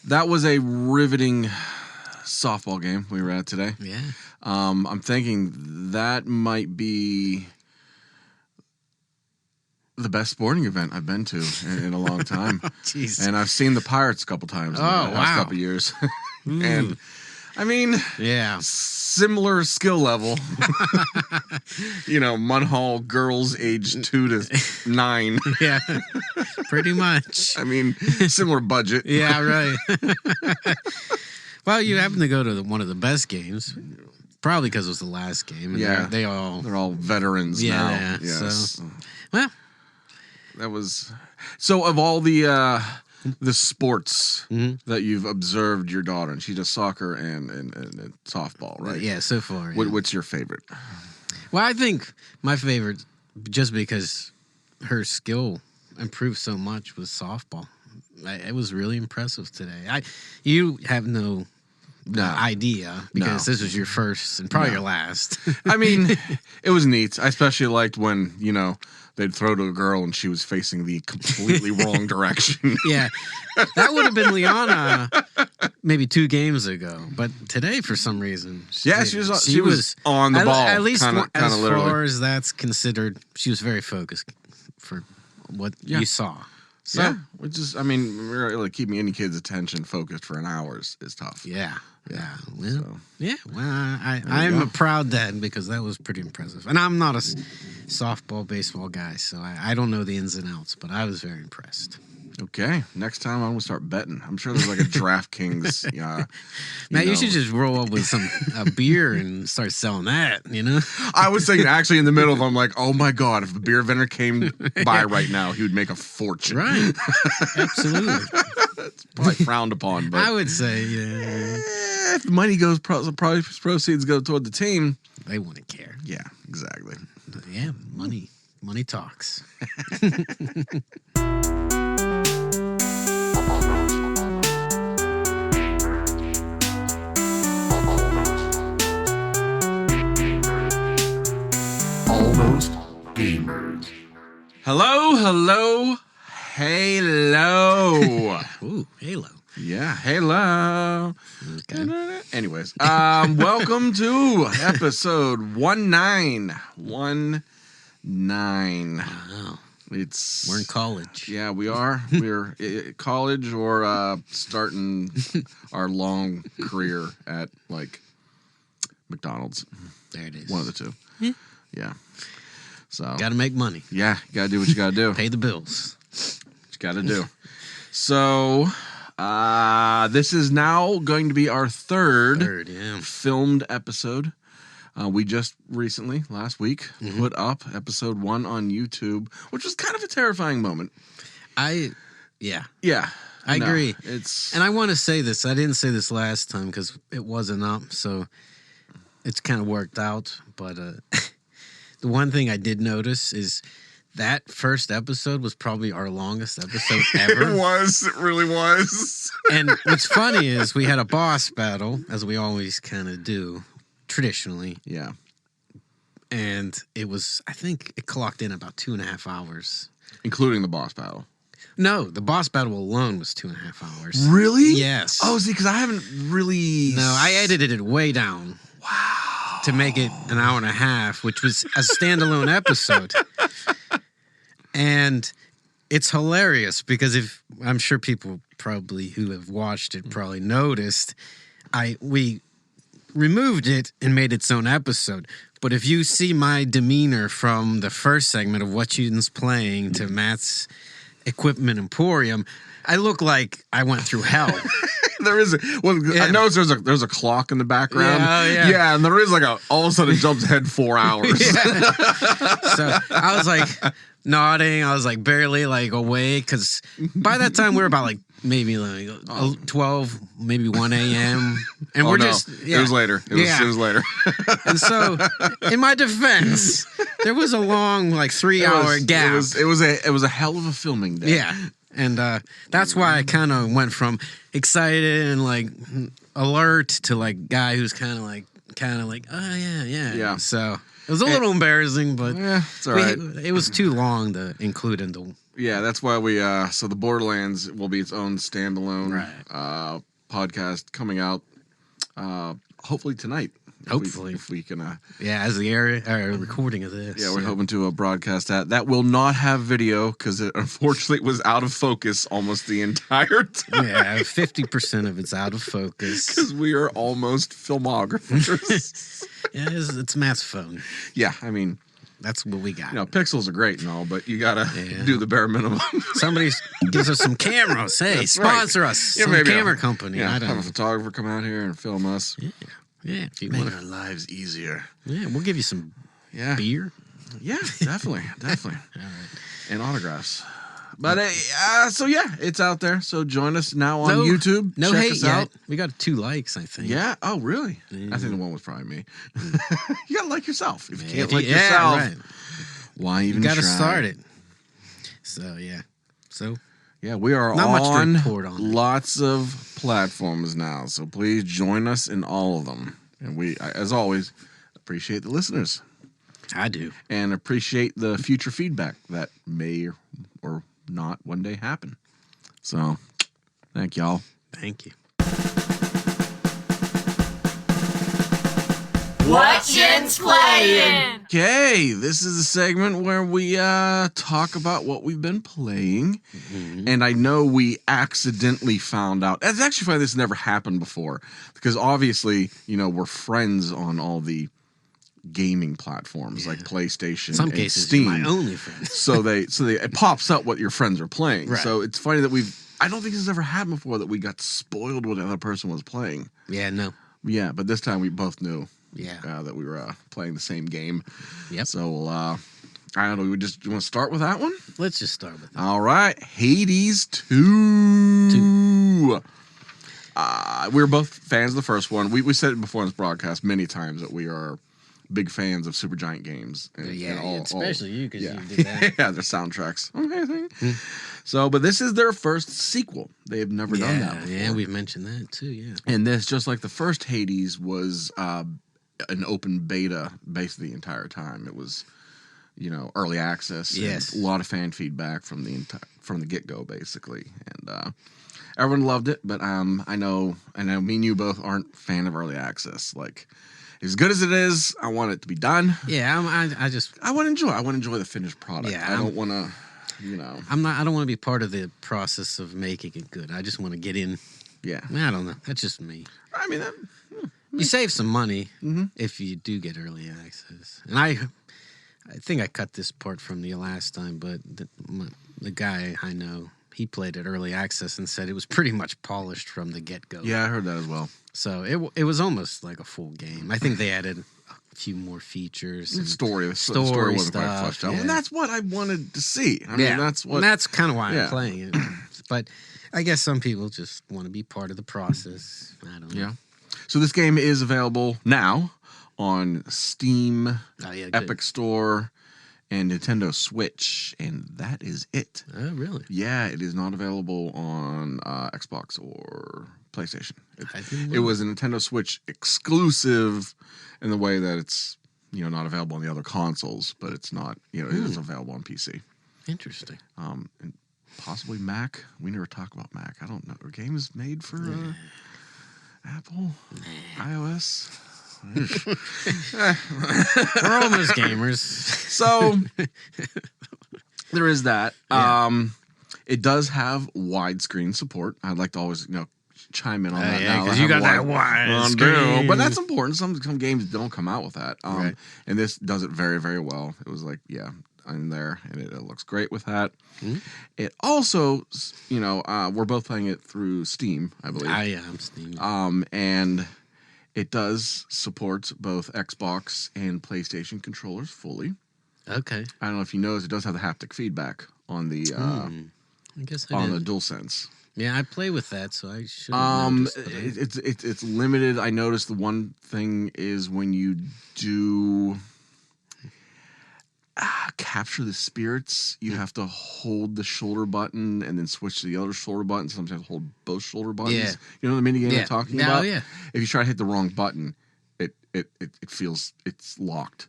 That was a riveting softball game we were at today. Yeah. I'm thinking that might be the best sporting event I've been to in a long time. Jeez. And I've seen the Pirates a couple times in the last couple years. And I mean, yeah, similar skill level. Munhall girls aged 2 to 9. Yeah, pretty much. I mean, similar budget. Yeah, right. Well, you happen to go to one of the best games, probably because it was the last game. And Yeah, they're all veterans now. Yeah, Yes. so, well, that was so. Of all the sports that you've observed your daughter, and she does soccer and softball, right? Yeah, so far. Yeah. What's your favorite? Well, I think my favorite, just because her skill improved so much, was softball. It was really impressive today. You have no idea because this was your first and probably your last. I mean, it was neat. I especially liked when, they'd throw to a girl and she was facing the completely wrong direction. Yeah. That would have been Liana maybe 2 games ago. But today, for some reason. She was on the ball. At least kinda as literally. far as that's considered, she was very focused for what you saw. So, yeah, which is, really keeping any kid's attention focused for an hour is tough. Yeah. Yeah. Well, So. yeah. Well, I'm a proud dad because that was pretty impressive. And I'm not a softball, baseball guy, so I don't know the ins and outs, but I was very impressed. Okay, next time I'm gonna start betting. I'm sure there's like a DraftKings. Matt, you should just roll up with a beer and start selling that. I was thinking actually in the middle of. I'm like, oh my god, if a beer vendor came by right now, he would make a fortune. Right, absolutely. It's probably frowned upon, but I would say, yeah. If the money goes, proceeds go toward the team, they wouldn't care. Yeah, exactly. Yeah, money talks. Almost Gamers. Hello. Ooh, Halo. Yeah, Halo. Okay. Anyways, welcome to episode 1919. Wow. We're in college. Yeah, we are. We're at college or starting our long career at McDonald's. There it is. One of the two. Yeah. So got to make money. Yeah, you got to do what you got to do. Pay the bills. What you got to do. So this is now going to be our third filmed episode. We just recently, last week, put up episode 1 on YouTube, which was kind of a terrifying moment. Yeah. I agree. And I want to say this. I didn't say this last time because it wasn't up, so it's kind of worked out. But the one thing I did notice is that first episode was probably our longest episode ever. It really was. And what's funny is we had a boss battle, as we always kind of do, traditionally. Yeah. And I think it clocked in about 2.5 hours. Including the boss battle. No, the boss battle alone was 2.5 hours. Really? Yes. Oh, see, because I haven't really... No, I edited it way down. Wow. To make it an hour and a half, which was a standalone episode. And it's hilarious because I'm sure people probably who have watched it probably noticed, we removed it and made its own episode. But if you see my demeanor from the first segment of what Juden's playing to Matt's equipment Emporium, I look like I went through hell. There is I noticed there's a clock in the background. Yeah, and there is all of a sudden it jumps ahead 4 hours. So I was nodding. I was barely awake because by that time we were about maybe 12, maybe 1 a.m. And it was later. It was later. And so, in my defense, there was a long 3-hour gap. It was a hell of a filming day. Yeah. And that's why I kind of went from excited and alert to guy who's kind of oh yeah. So it was a little embarrassing, but it's all right. It was too long to include in the Yeah, that's why we. So the Borderlands will be its own standalone podcast coming out. Hopefully tonight. Hopefully, if we can. as the recording of this. Yeah, we're hoping to broadcast that. That will not have video because it unfortunately was out of focus almost the entire time. Yeah, 50% of it's out of focus Because we are almost filmographers. Yeah, it's Matt's phone. Yeah, I mean, that's what we got. Pixels are great and all, but you gotta do the bare minimum. Somebody gives us some cameras. Hey, That's sponsor right. us. Some camera company. Yeah, I don't have know. a photographer come out here and film us. Yeah, if you Make want our lives easier. Yeah, we'll give you some beer. Yeah, definitely. All right. And autographs. But so it's out there. So join us now on YouTube. No Check hate us yet. out. We got 2 likes, I think. Yeah. Oh, really? Yeah. I think the one was probably me. You gotta like yourself. If you can't like yourself, why even? You gotta try? start it. So yeah, we are not much to on report on lots of platforms now. So please join us in all of them. And we, as always, appreciate the listeners. I do. And appreciate the future feedback that may or not one day happen. So, thank y'all. Thank you. Whatchin's playing? Okay, this is a segment where we talk about what we've been playing. Mm-hmm. And I know we accidentally found out. It's actually funny this never happened before. Because obviously, we're friends on all the gaming platforms like PlayStation In some and cases, Steam. you're my only friend. so it pops up what your friends are playing. Right. So it's funny that I don't think this has ever happened before that we got spoiled when another person was playing. Yeah, no. Yeah, but this time we both knew. Yeah. That we were playing the same game. Yep. So I don't know. You want to start with that one? Let's just start with that. All right, Hades 2. We were both fans of the first one. We said it before in this broadcast many times that we are big fans of Supergiant games. And, especially you because you did that. Yeah, their soundtracks. Amazing. So, but this is their first sequel. They have never done that before. Yeah, we've mentioned that too, yeah. And this, just like the first Hades, was an open beta basically the entire time. It was, early access. Yes. And a lot of fan feedback from the get-go, basically. And everyone loved it, but I know me and you both aren't fan of early access. Like, as good as it is, I want it to be done. Yeah, I want to enjoy the finished product. Yeah, I don't want to, I don't want to be part of the process of making it good. I just want to get in. Yeah. I don't know. That's just me. I mean, you save some money if you do get early access. And I think I cut this part from the last time, but the guy I know, he played it early access and said it was pretty much polished from the get-go. Yeah, I heard that as well. So it was almost like a full game. I think they added a few more features. And the story wasn't quite fleshed out. Yeah. And that's what I wanted to see. I mean, that's kind of why I'm playing it. But I guess some people just want to be part of the process. I don't know. Yeah. So this game is available now on Steam, Epic Store, and Nintendo Switch, and that is it. Oh, really? Yeah, it is not available on Xbox or PlayStation. It was a Nintendo Switch exclusive in the way that it's not available on the other consoles, but it's not it is available on PC. Interesting. And possibly Mac. We never talk about Mac. I don't know. Are games made for Apple, iOS? We're almost gamers. So there is that. Yeah. It does have widescreen support. I'd like to always chime in on that now. Because you got that widescreen. But that's important. Some games don't come out with that. And this does it very, very well. It was like, in there, and it looks great with that. Mm-hmm. It also, we're both playing it through Steam, I believe. I'm Steam. And it does support both Xbox and PlayStation controllers fully. Okay. I don't know if you noticed, it does have the haptic feedback on the I guess on the DualSense. Yeah, I play with that, so I should have noticed. It's limited. I noticed the one thing is when you do capture the spirits, you have to hold the shoulder button and then switch to the other shoulder button. Sometimes hold both shoulder buttons. Yeah. You know the minigame I'm talking about? Yeah. If you try to hit the wrong button, it feels it's locked.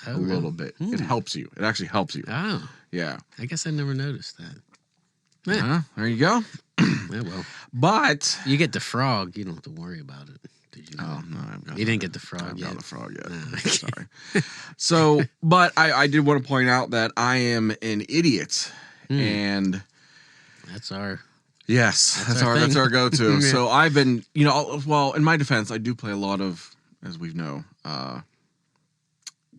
a little bit. It helps you. It actually helps you. Oh. Yeah. I guess I never noticed that. There you go. Yeah, well. But you get the frog. You don't have to worry about it. Did you know? Oh, no. I've got you didn't get the frog I've yet? got the frog yet. No. Sorry. So, but I did want to point out that I am an idiot. And that's our... Yes, that's our go-to. Yeah. So I've been, well, in my defense, I do play a lot of, as we know,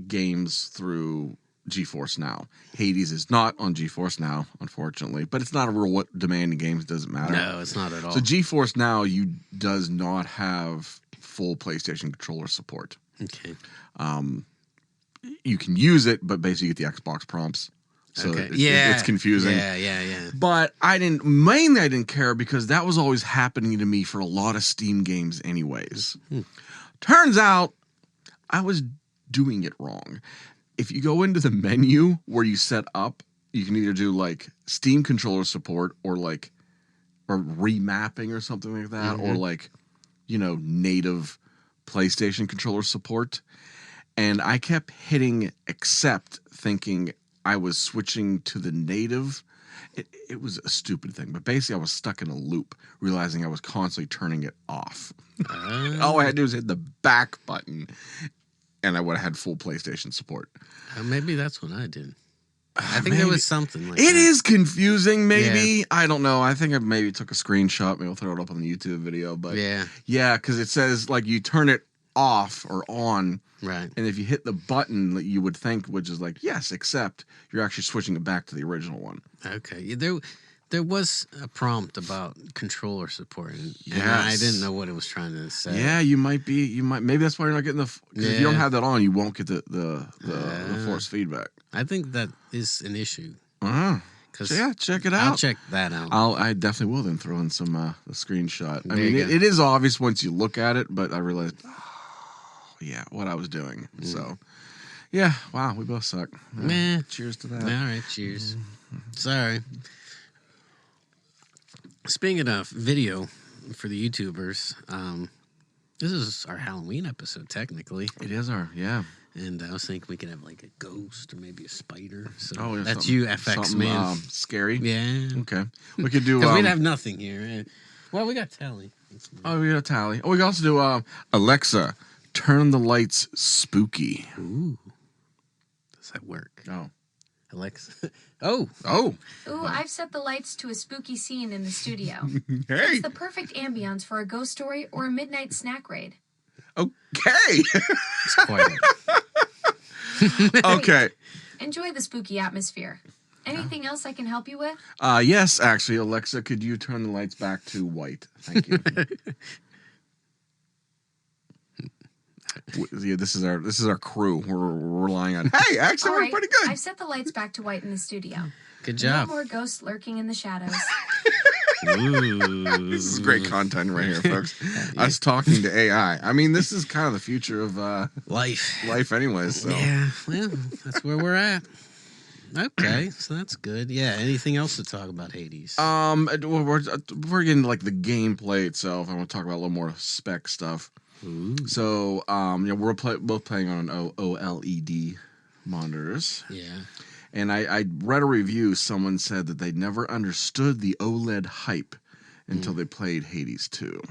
games through GeForce Now. Hades is not on GeForce Now, unfortunately, but it's not a real demanding game. It doesn't matter. No, it's not at all. So GeForce Now, does not have full PlayStation controller support. Okay. You can use it, but basically you get the Xbox prompts. So it's confusing. Yeah. But I didn't care because that was always happening to me for a lot of Steam games anyways. Turns out I was doing it wrong. If you go into the menu where you set up, you can either do like Steam controller support or remapping or something like that, or native PlayStation controller support. And I kept hitting accept thinking I was switching to the native. It was a stupid thing, but basically I was stuck in a loop, realizing I was constantly turning it off. All I had to do was hit the back button, and I would have had full PlayStation support. Maybe that's what I did. I think there was something like that. It is confusing, maybe. Yeah. I don't know. I think I maybe took a screenshot. Maybe I'll throw it up on the YouTube video. But yeah, because it says you turn it off or on. Right. And if you hit the button that you would think, which is yes, accept, you're actually switching it back to the original one. Okay. There was a prompt about controller support, and I didn't know what it was trying to say. Yeah, maybe that's why you're not getting because if you don't have that on, you won't get the force feedback. I think that is an issue. Check it out. I'll check that out. I definitely will then throw in some the screenshot. I mean, it is obvious once you look at it, but I realized, what I was doing. So, wow, we both suck. Cheers to that. All right, cheers. Sorry. Speaking of video for the YouTubers, this is our Halloween episode, technically. It is And I was thinking we could have a ghost or maybe a spider. So yeah, that's you, FX man. Scary. Yeah. Okay. We could do. Because we'd have nothing here. Well, we got Tally. We got Tally. Oh, we could also do Alexa, turn the lights spooky. Ooh. Does that work? Oh. Alexa. Oh. Ooh, I've set the lights to a spooky scene in the studio. Hey. It's the perfect ambience for a ghost story or a midnight snack raid. Okay. It's quiet. Okay. Enjoy the spooky atmosphere. Anything else I can help you with? Yes, actually, Alexa, could you turn the lights back to white? Thank you. This is our crew. We're relying on. Hey, actually, we're pretty good. I've set the lights back to white in the studio. Good job. No more ghosts lurking in the shadows. Ooh. This is great content right here, folks. Us talking to AI. I mean, this is kind of the future of life, anyways. So. Yeah, well, that's where we're at. Okay, so that's good. Yeah. Anything else to talk about Hades? We're getting the gameplay itself. I want to talk about a little more spec stuff. Ooh. So, we're both playing on OLED monitors. Yeah. And I read a review. Someone said that they never understood the OLED hype until they played Hades 2.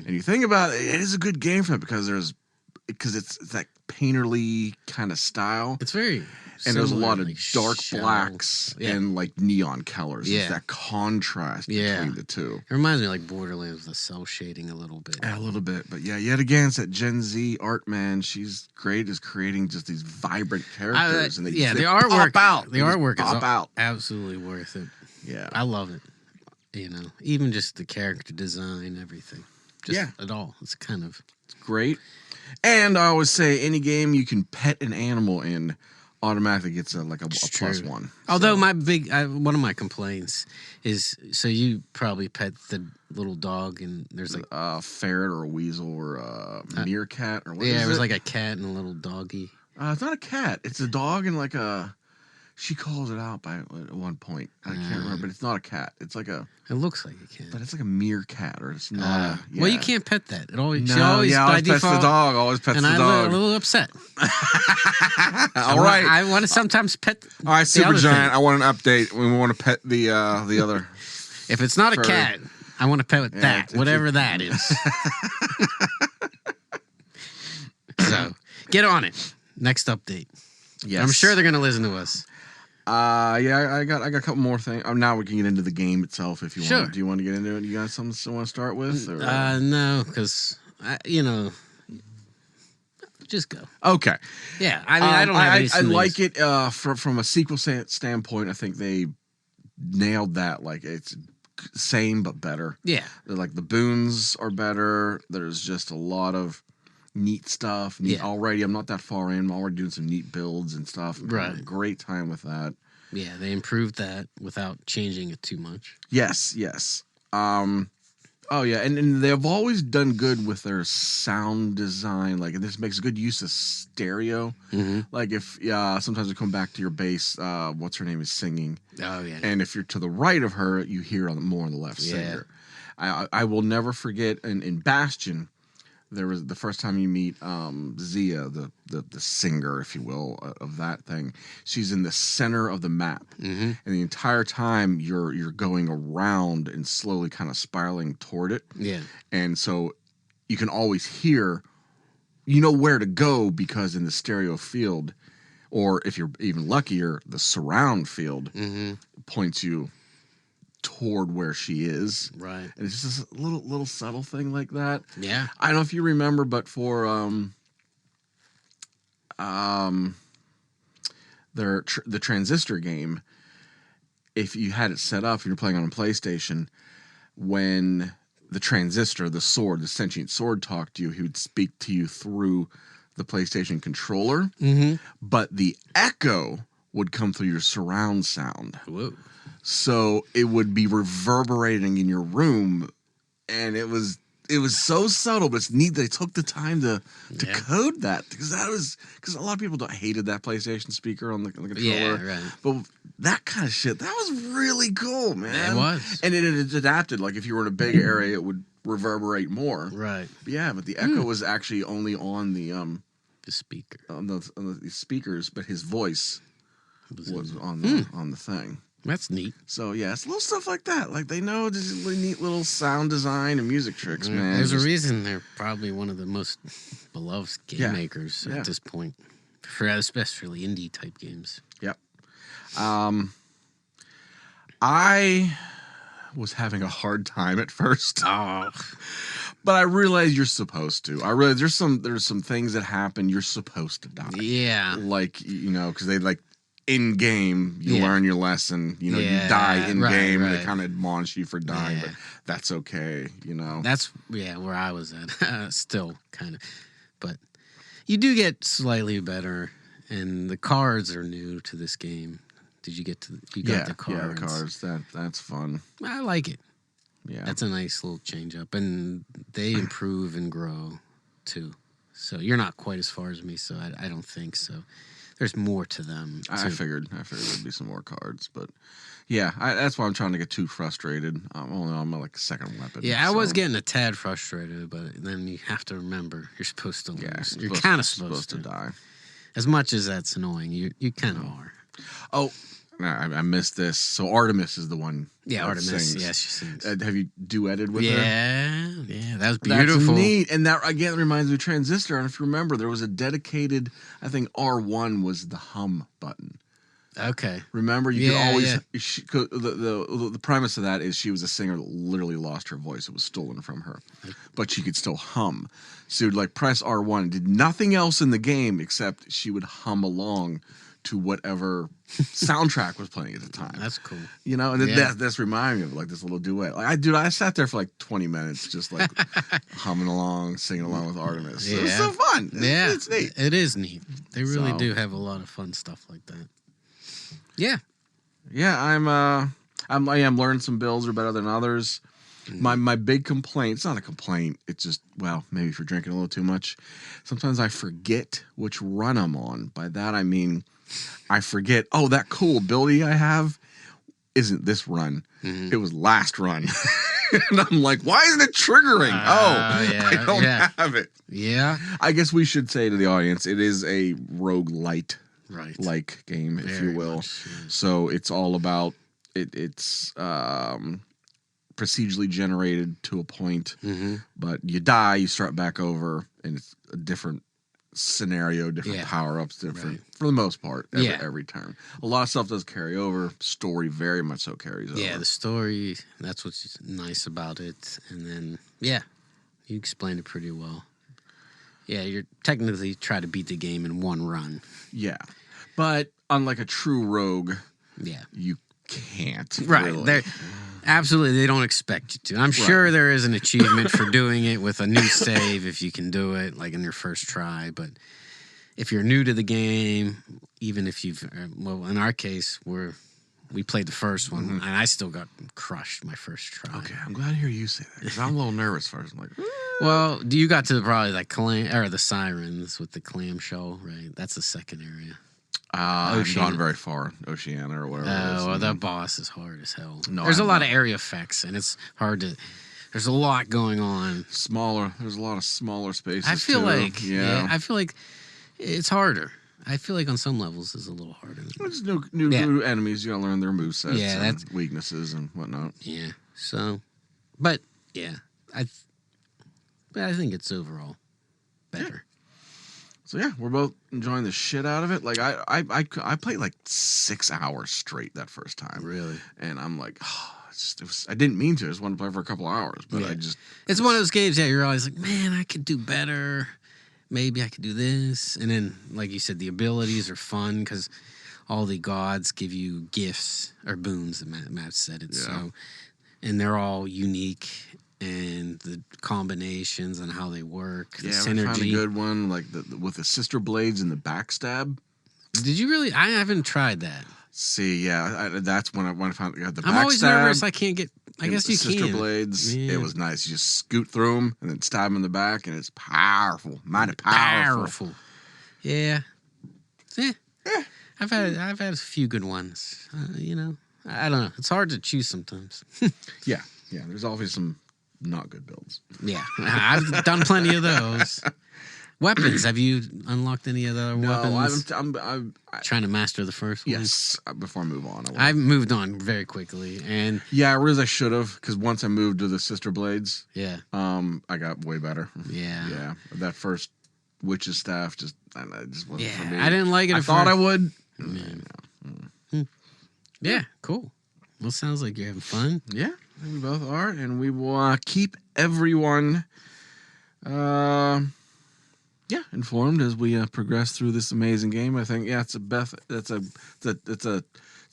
And you think about it, it is a good game for that because it's that painterly kind of style. It's very and there's a lot of dark shell. blacks and neon colors. Yeah. It's that contrast between the two. It reminds me of Borderlands, the cell shading a little bit. Yeah, a little bit. But yet again, it's that Gen Z art, man. She's great at creating just these vibrant characters. And the artwork pop out. The artwork pop is out. Absolutely worth it. Yeah. I love it. Even just the character design, everything. At all. It's great. And I always say any game you can pet an animal in automatically gets a +1. Although one of my complaints is, so you probably pet the little dog and there's a ferret or a weasel or a meerkat or what is it? Yeah, it was a cat and a little doggy. It's not a cat. It's a dog and She calls it out at one point. I can't remember, but it's not a cat. It's like a. It looks like a cat. But it's like a meerkat, or it's not. Well, you can't pet that. She always always by pets default, the dog. Always pets the and dog. I'm a little upset. All right. I want to sometimes pet. All right, Super other Giant. thing. I want an update. We want to pet the other. If it's not a furry. cat, I want to pet with that, whatever that is. So get on it. Next update. Yes. I'm sure they're gonna listen to us. Yeah, I got a couple more things. Now we can get into the game itself if you Sure. want. Do you want to get into it? You got something you want to start with? Or? No, because just go. Okay. Yeah, I mean, I don't have any. I like it from a sequel standpoint. I think they nailed that. Like it's same but better. Yeah, Like the boons are better. There's just a lot of neat stuff. Already, I'm not that far in. I'm already doing some neat builds and stuff. I'm having a great time with that. Yeah, they improved that without changing it too much. Yes. Oh yeah, and they've always done good with their sound design. Like this makes good use of stereo. Mm-hmm. Like if sometimes you come back to your base, what's her name is singing. Oh yeah, And if you're to the right of her, you hear more on the left singer. I will never forget in Bastion. There was the first time you meet Zia, the singer, if you will, of that thing. She's in the center of the map, and the entire time you're going around and slowly kind of spiraling toward it. Yeah, and so you can always hear, you know where to go because in the stereo field, or if you're even luckier, the surround field points you toward where she is. right. And it's just a little subtle thing like that. Yeah, I don't know if you remember, but for the Transistor game, if you had it set up, if you're playing on a PlayStation, when the Transistor, the sword, the sentient sword talked to you, he would speak to you through the PlayStation controller, but the echo would come through your surround sound. whoa. So it would be reverberating in your room, and it was so subtle, but it's neat they took the time to code that, because a lot of people hated that PlayStation speaker on the controller. Yeah, right. But that kind of shit, that was really cool, man. It was, and it adapted. Like if you were in a big area, it would reverberate more. right. But yeah, but the echo was actually only on the speaker on the speakers, but his voice was on the thing. That's neat. So yeah, it's little stuff like that. Like they know this really neat little sound design and music tricks, man. There's a reason they're probably one of the most beloved game makers at this point, for especially indie type games. Yep. I was having a hard time at first. Oh, but I realized you're supposed to. I realized there's some things that happen you're supposed to die. yeah. Like because they like. In game, you learn your lesson. You die in game. Right. They kind of admonish you for dying, but that's okay. That's where I was at. Still kind of, but you do get slightly better, and the cards are new to this game. Did you get to? You got the cards. Yeah, the cards. That's fun. I like it. Yeah, that's a nice little change up, and they improve and grow too. So you're not quite as far as me. So I don't think so. There's more to them. I figured there'd be some more cards, but yeah, that's why I'm trying to get too frustrated. I'm like second weapon. Yeah, I was getting a tad frustrated, but then you have to remember you're supposed to lose. Yeah, you're kind of supposed to die. As much as that's annoying, you kind of are. Oh, I missed this. So Artemis is the one. Yeah, Artemis. Sings. Yeah, she sings. Have you duetted with her? Yeah, that was beautiful. That's neat. And that again reminds me of Transistor. And if you remember, there was a dedicated. I think R1 was the hum button. Okay. Remember, you could always. Yeah. The premise of that is she was a singer that literally lost her voice. It was stolen from her, but she could still hum. So you'd like press R1, did nothing else in the game except she would hum along to whatever soundtrack was playing at the time. That's cool. And that's reminding me of like this little duet. Like I sat there for like 20 minutes just like humming along, singing along with Artemis. Yeah. It was so fun. It's neat. It is neat. They really do have a lot of fun stuff like that. Yeah. Yeah, I'm learning some builds are better than others. My big complaint, it's not a complaint, it's just, maybe if you're drinking a little too much, sometimes I forget which run I'm on. By that I mean I forget. Oh, that cool ability I have isn't this run. Mhm. It was last run. And I'm like, why isn't it triggering? Yeah, I don't have it. Yeah. I guess we should say to the audience, it is a roguelite Right. like game, if Very you will. much, yeah. So it's all about it's procedurally generated to a point, Mhm. but you die, you start back over, and it's a different scenario, different Yeah. power-ups, different Right. for the most part, Yeah. every turn. A lot of stuff does carry over. Story very much so carries over. Yeah, the story, that's what's nice about it. And then, yeah, you explained it pretty well. Yeah, you're technically trying to beat the game in one run. Yeah. But unlike a true rogue, Yeah. you can't. Right. Really. They're absolutely, they don't expect you to. I'm sure there is an achievement for doing it with a new save if you can do it, like in your first try. But if you're new to the game, even if you've, well, in our case, we played the first one, and I still got crushed my first try. Okay, I'm glad to hear you say that because I'm a little nervous first. I'm like, Well, you got to probably like the sirens with the clamshell, right? That's the second area. I've Oceania. gone very far, Oceania or whatever. it is. Oh, well, that boss is hard as hell. No, There's a I'm lot not. of area effects, and it's hard to. There's a lot going on. Smaller. There's a lot of smaller spaces. I feel too. like, yeah. I feel like it's harder. I feel like on some levels it's a little harder. It's new enemies. You gotta learn their movesets, Yeah, and that's- weaknesses and whatnot. Yeah. So, but yeah, I think it's overall better. So yeah, we're both enjoying the shit out of it. Like I played like 6 hours straight that first time, Really, and I'm like, I didn't mean to. I just wanted to play for a couple hours, but Yeah. I just it's one of those games. Yeah, you're always like, man, I could do better. Maybe I could do this, and then, like you said, the abilities are fun because all the gods give you gifts or boons. Matt said it. Yeah. So, and they're all unique, and the combinations and how they work, the yeah, we found a synergy. good one like with the sister blades and the backstab. Did you really? I haven't tried that. See, yeah, that's when I found the backstab. I'm always nervous. I can't get. I and guess the you sister can. blades. Yeah. It was nice. You just scoot through them and then stab them in the back, and it's powerful, mighty powerful. Yeah. Yeah. I've had a few good ones. I don't know. It's hard to choose sometimes. Yeah. There's always some not good builds. Yeah, I've done plenty of those. Weapons. Have you unlocked any of the weapons? I'm Trying to master the first one. yes. Before I move on, I will. I've moved on very quickly, and Yeah, I realized I should have because once I moved to the sister blades, yeah, I got way better. yeah, Yeah, that first witch's staff just wasn't for me. I didn't like it. I at thought first. I would. Yeah, cool. Well, sounds like you're having fun. Yeah, I think we both are, and we will keep everyone, informed as we progress through this amazing game. I think it's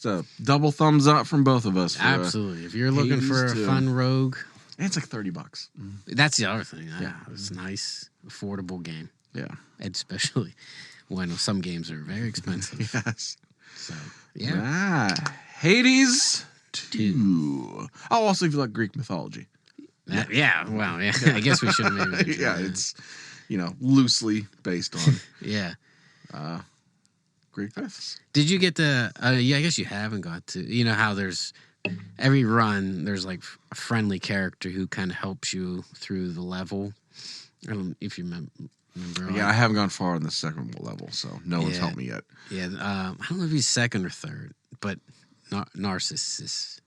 a double thumbs up from both of us. For, Absolutely. If you're looking for a Hades too. fun rogue, and it's like $30. that's the other thing. Yeah. It's a nice, affordable game, Yeah. especially when some games are very expensive. Yes. So, yeah. Hades 2. Oh, also if you like Greek mythology. Yeah. Well, yeah. I guess we should have made it. Yeah, it's loosely based on Yeah. Greek myths. Did you get the? Yeah, I guess you haven't got to. You know how there's every run there's like a friendly character who kind of helps you through the level. I don't know if you remember. Yeah, I haven't gone far on the second level, so no one's Yeah. helped me yet. Yeah. I don't know if he's second or third, but Narcissus is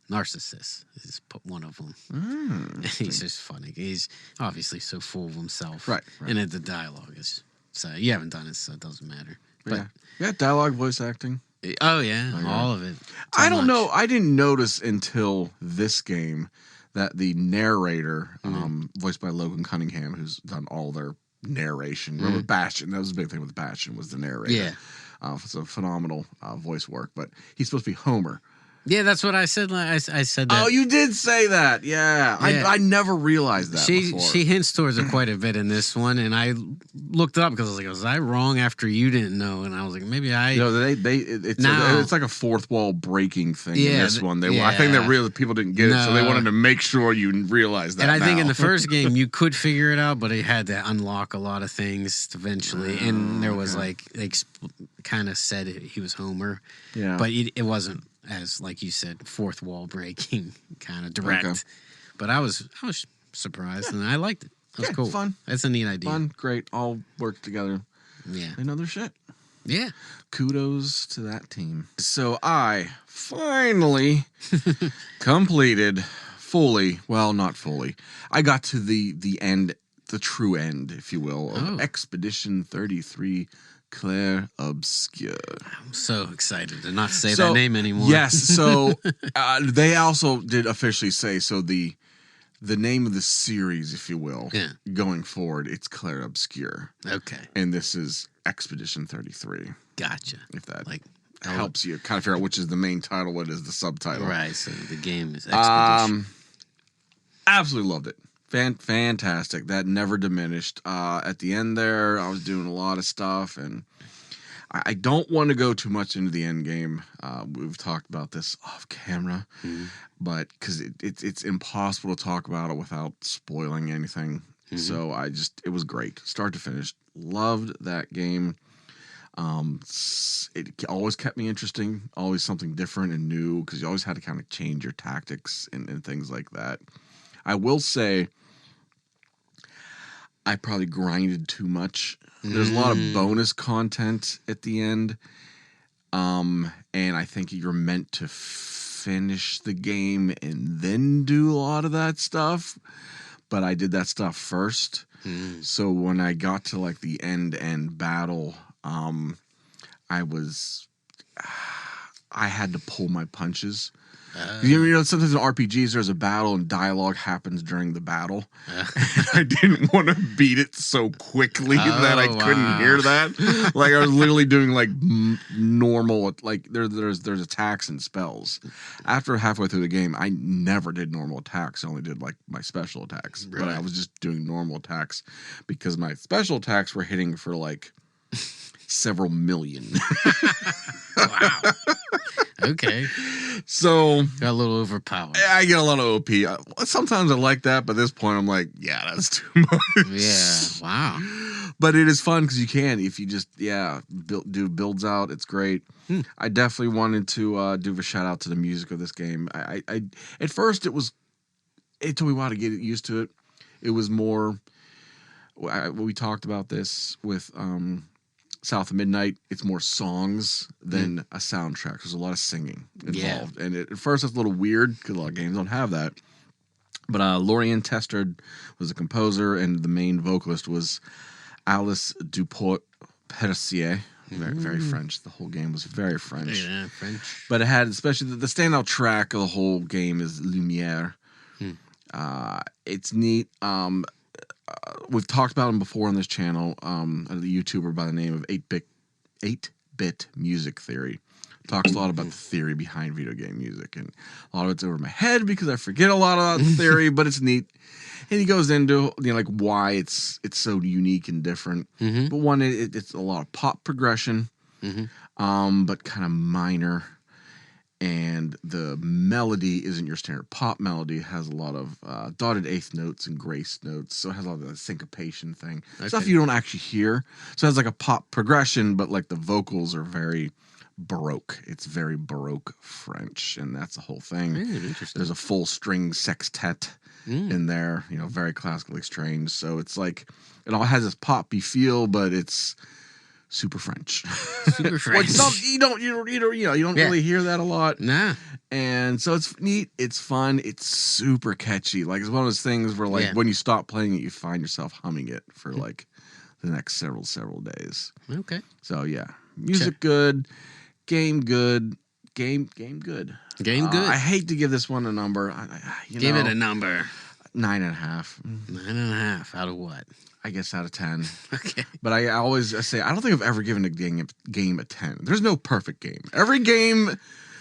one of them. He's just funny. He's obviously so full of himself, Right. And the dialogue is so you haven't done it, so it doesn't matter. But Yeah, dialogue, voice acting. oh yeah, all of it. I don't know. I didn't notice until this game that the narrator, voiced by Logan Cunningham, who's done all their narration. Remember Bastion? That was a big thing with Bastion, was the narrator. Yeah. It's a phenomenal voice work, but he's supposed to be Homer. Yeah, that's what I said. I said that. Oh, you did say that. Yeah. Yeah. I never realized that before. She hints towards it quite a bit in this one, and I looked it up because I was like, was I wrong after you didn't know? And I was like, maybe I. It's like a fourth wall breaking thing in Yeah, this one. I think that really people didn't get it, so they No. wanted to make sure you realize that. And I think in now. the first game you could figure it out, but it had to unlock a lot of things eventually, and there was like kind of said he was Homer. Yeah. But it wasn't as, like you said, fourth wall breaking, kind of direct. Okay. But I was surprised, and I liked it. That was cool. Fun. That's a neat idea. Fun, great, all work together. Yeah. They know their shit. Yeah. Kudos to that team. So I finally completed fully, well, not fully. I got to the end, the true end, if you will, of Expedition 33 Claire Obscure. I'm so excited to not say that name anymore. Yes, so they also did officially say, so the name of the series, if you will, going forward, it's Claire Obscure. Okay. And this is Expedition 33. Gotcha. If that helps you kind of figure out which is the main title, what is the subtitle. Right, so the game is Expedition. Absolutely loved it. Fantastic. That never diminished. At the end there, I was doing a lot of stuff, and I don't want to go too much into the end game. We've talked about this off camera, but because it's impossible to talk about it without spoiling anything. So it was great, start to finish. Loved that game. It always kept me interesting, always something different and new, because you always had to kind of change your tactics and things like that. I will say I probably grinded too much. There's a lot of bonus content at the end, and I think you're meant to finish the game and then do a lot of that stuff, but I did that stuff first. So when I got to like the end battle, I had to pull my punches. You know, sometimes in RPGs there's a battle and dialogue happens during the battle. And I didn't want to beat it so quickly that I couldn't hear that. Like I was literally doing like normal, like there's attacks and spells. After halfway through the game, I never did normal attacks. I only did like my special attacks. Really? But I was just doing normal attacks because my special attacks were hitting for like several million. Wow. Okay. So got a little overpowered. I get a lot of OP. Sometimes I like that, but at this point I'm like, yeah, that's too much. Yeah. Wow. But it is fun because you can, if you just do builds out. It's great. I definitely wanted to do a shout out to the music of this game. I at first it took me a while to get used to it. It was more. We talked about this with South of Midnight. It's more songs than a soundtrack. There's a lot of singing involved, and at first it's a little weird because a lot of games don't have that. But Lorien Testard was a composer, and the main vocalist was Alice Duport-Percier. Very, very French. The whole game was very French. Yeah, French. But it had, especially the standout track of the whole game is Lumiere. It's neat. We've talked about him before on this channel. The YouTuber by the name of 8-Bit Music Theory talks a lot about the theory behind video game music, and a lot of it's over my head because I forget a lot about the theory, but it's neat. And he goes into like why it's so unique and different. But one, it's a lot of pop progression, but kind of minor. And the melody isn't your standard pop melody. It has a lot of dotted eighth notes and grace notes. So it has a lot of the syncopation thing. Okay. Stuff you don't actually hear. So it has like a pop progression, but like the vocals are very Baroque. It's very Baroque French. And that's the whole thing. Interesting. There's a full string sextet in there, very classically strange. So it's like, it all has this poppy feel, but it's super French. Super French. You don't really hear that a lot. Nah. And so it's neat. It's fun. It's super catchy. Like it's one of those things where like when you stop playing it, you find yourself humming it for like the next several days. Okay. So yeah, music good, game good, game good. Game good. I hate to give this one a number. Give it a number. 9.5. 9.5 out of what? I guess out of 10. Okay. But I always say, I don't think I've ever given a game a 10. There's no perfect game. Every game...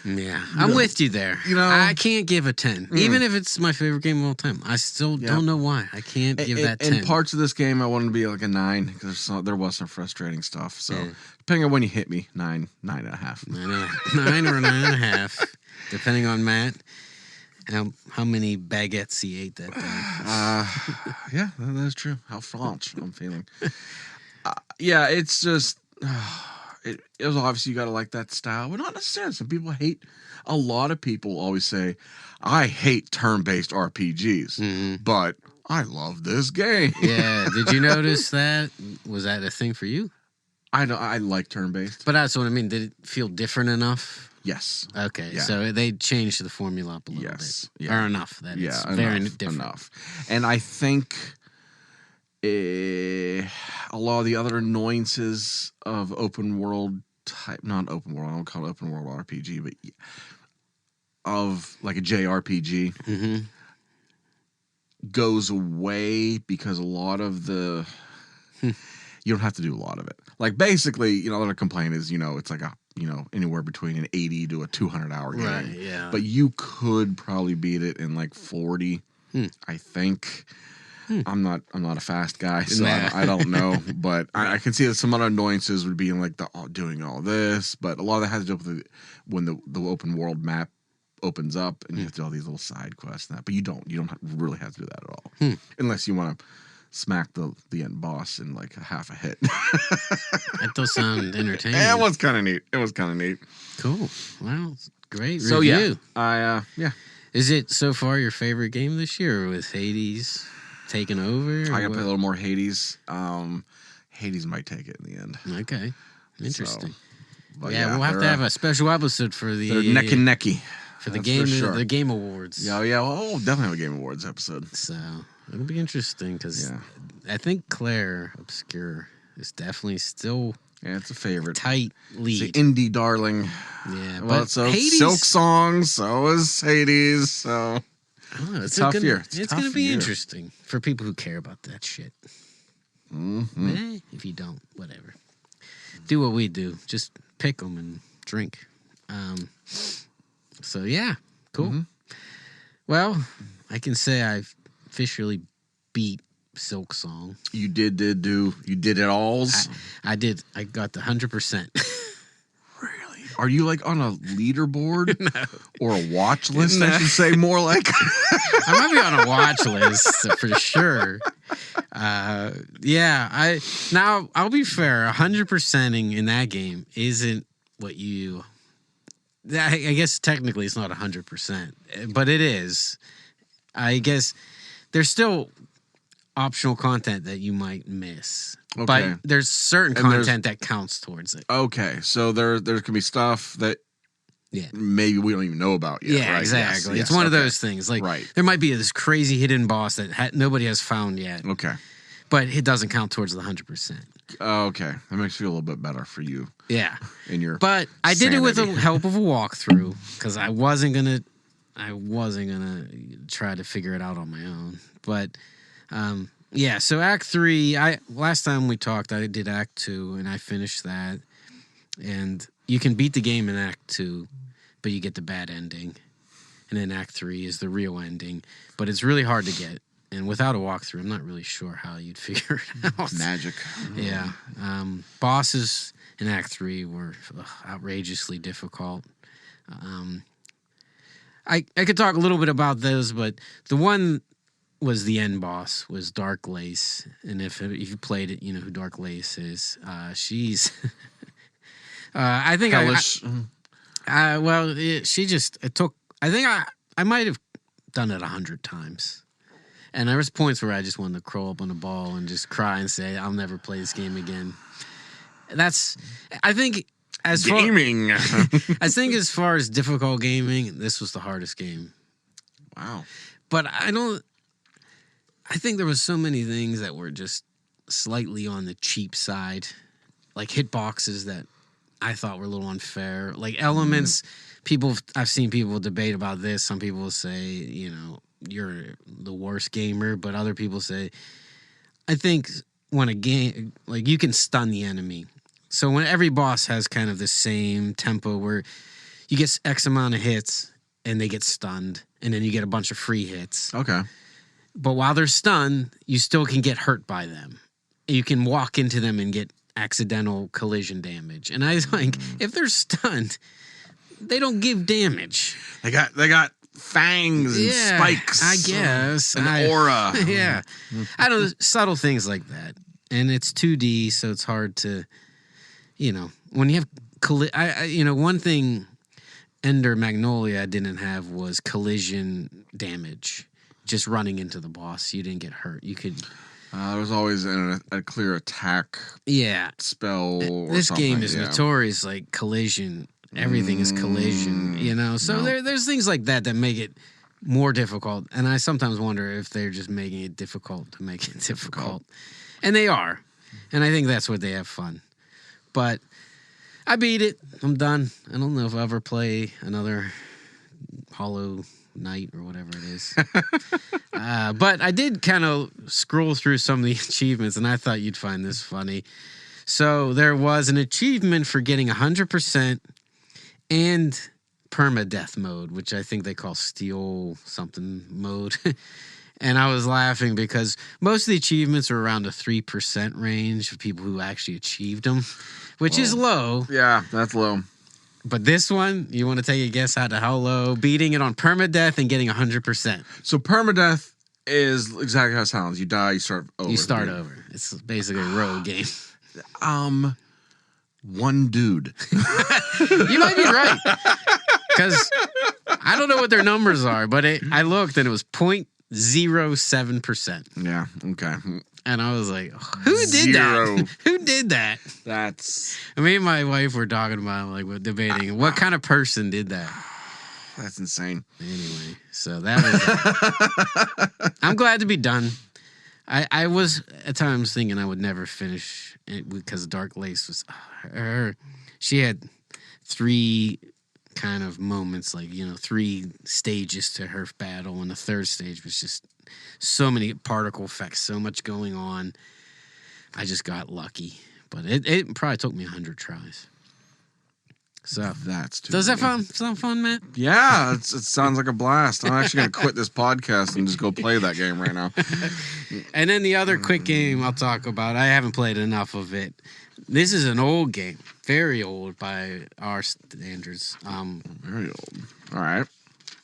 Yeah, I'm with you there. I can't give a 10. Even if it's my favorite game of all time. I still don't know why. I can't give that 10. In parts of this game, I wanted to be like a 9 because there was some frustrating stuff. So depending on when you hit me, 9.5. 9 or 9.5, depending on Matt. How many baguettes he ate that day. Yeah, that's true. How French I'm feeling. Yeah, it's just... it was obviously you got to like that style, but not necessarily. Some people hate. A lot of people always say, "I hate turn-based RPGs," but I love this game. Yeah. Did you notice that? Was that a thing for you? I like turn-based. But that's what I mean. Did it feel different enough? Yes. Okay. Yeah. So they changed the formula up a little bit. Yeah. Or enough. That Yeah. it's Enough, very different. enough. And I think a lot of the other annoyances of open world type, not open world, I don't call it open world RPG, but of like a JRPG goes away because a lot of the you don't have to do a lot of it. Like basically, the other complaint is, it's like anywhere between an 80 to a 200-hour game. Right, yeah. But you could probably beat it in like 40, I think. I'm not a fast guy, so I don't know. But I can see that some other annoyances would be in like doing all this. But a lot of that has to do with when the open world map opens up and you have to do all these little side quests and that. But you don't really have to do that at all, unless you want to smack the end boss in like half a hit. That does sound entertaining. It was kind of neat. Cool. Well, great So review. yeah, Is it so far your favorite game this year with Hades taking over? I gotta play a little more Hades. Hades might take it in the end. Okay. Interesting. But we'll have to have a special episode for the they're neck and necky for the That's game for sure. the game awards. Yeah. We'll definitely have a Game Awards episode. So it'll be interesting because I think Claire Obscure is definitely still It's a favorite. tight It's lead. an indie darling. Yeah, Well, but so Hades, Silk Song, so is Hades. So it's tough gonna, year. It's Tough going to be year. interesting for people who care about that shit. If you don't, whatever. Do what we do. Just pick them and drink. So yeah, cool. Well, I can say I've officially beat Silk Song. you did it all. I did. I got the 100%. Really? Are you like on a leaderboard or a watch list? I should say more like. I might be on a watch list for sure. Now I'll be fair. 100%ing in that game isn't what you. I guess technically it's not 100%, but it is. I guess there's still optional content that you might miss, Okay. but there's certain And content that counts towards it. Okay, so there can be stuff that Yeah. maybe we don't even know about yet. Yeah, right? exactly. Yes, It's one of okay. those things. Like Right. there might be this crazy hidden boss that nobody has found yet. Okay. But it doesn't count towards the 100%. Okay, that makes me feel a little bit better for you Yeah. in your. But I did it with the sanity. help of a walkthrough because I wasn't gonna try to figure it out on my own. But so Act 3, last time we talked, I did Act 2 and I finished that. And you can beat the game in Act 2, but you get the bad ending. And then Act 3 is the real ending. But it's really hard to get. And without a walkthrough, I'm not really sure how you'd figure it out. Magic. Yeah. Bosses in Act 3 were outrageously difficult. I could talk a little bit about those, but the one was the end boss, was Dark Lace. And if you played it, you know who Dark Lace is. She's... I think Hellish. she just... It took... I think I might have done it 100 times. And there was points where I just wanted to curl up on the ball and just cry and say, I'll never play this game again. I think as Gaming. as far as difficult gaming, this was the hardest game. Wow. But I think there was so many things that were just slightly on the cheap side. Like hitboxes that I thought were a little unfair. Like elements, I've seen people debate about this. Some people say, you're the worst gamer, but other people say, I think when a game, like you can stun the enemy. So when every boss has kind of the same tempo where you get X amount of hits and they get stunned and then you get a bunch of free hits. Okay. But while they're stunned, you still can get hurt by them. You can walk into them and get accidental collision damage. And I was like, if they're stunned, they don't give damage. They got fangs and spikes. I guess. An aura. Yeah. I don't know, subtle things like that. And it's 2D, so it's hard to, when you have one thing Ender Magnolia didn't have was collision damage. Just running into the boss, you didn't get hurt. You could. There was always a clear attack. Spell. This or game is notorious like collision. Everything is collision. So there's things like that make it more difficult. And I sometimes wonder if they're just making it difficult to make it difficult, and they are. And I think that's what they have fun. But I beat it. I'm done. I don't know if I'll ever play another Hollow Knight or whatever it is. But I did kind of scroll through some of the achievements, and I thought you'd find this funny. So there was an achievement for getting 100% and permadeath mode, which I think they call steel something mode. And I was laughing because most of the achievements are around a 3% range of people who actually achieved them, which is low. Yeah, that's low. But this one, you want to take a guess how low? Beating it on permadeath and getting 100%. So permadeath is exactly how it sounds. You die, you start over. You start over. It's basically a road game. One dude. You might be right. Because I don't know what their numbers are, but I looked and it was 0.07%. Yeah, okay. And I was like, who did that? Who did that? That's... Me and my wife were talking about, like, we're debating, what kind of person did that? That's insane. Anyway, so that was... I'm glad to be done. I was at times thinking I would never finish it because Dark Lace was... she had 3 kind of moments, like, 3 stages to her battle, and the third stage was just... so many particle effects, so much going on. I just got lucky, but it probably took me 100 tries. So that's too does that sound fun, Matt? Yeah, it sounds like a blast. I'm actually gonna quit this podcast and just go play that game right now. And then the other quick game I'll talk about. I haven't played enough of it. This is an old game, very old by our standards. Very old. All right.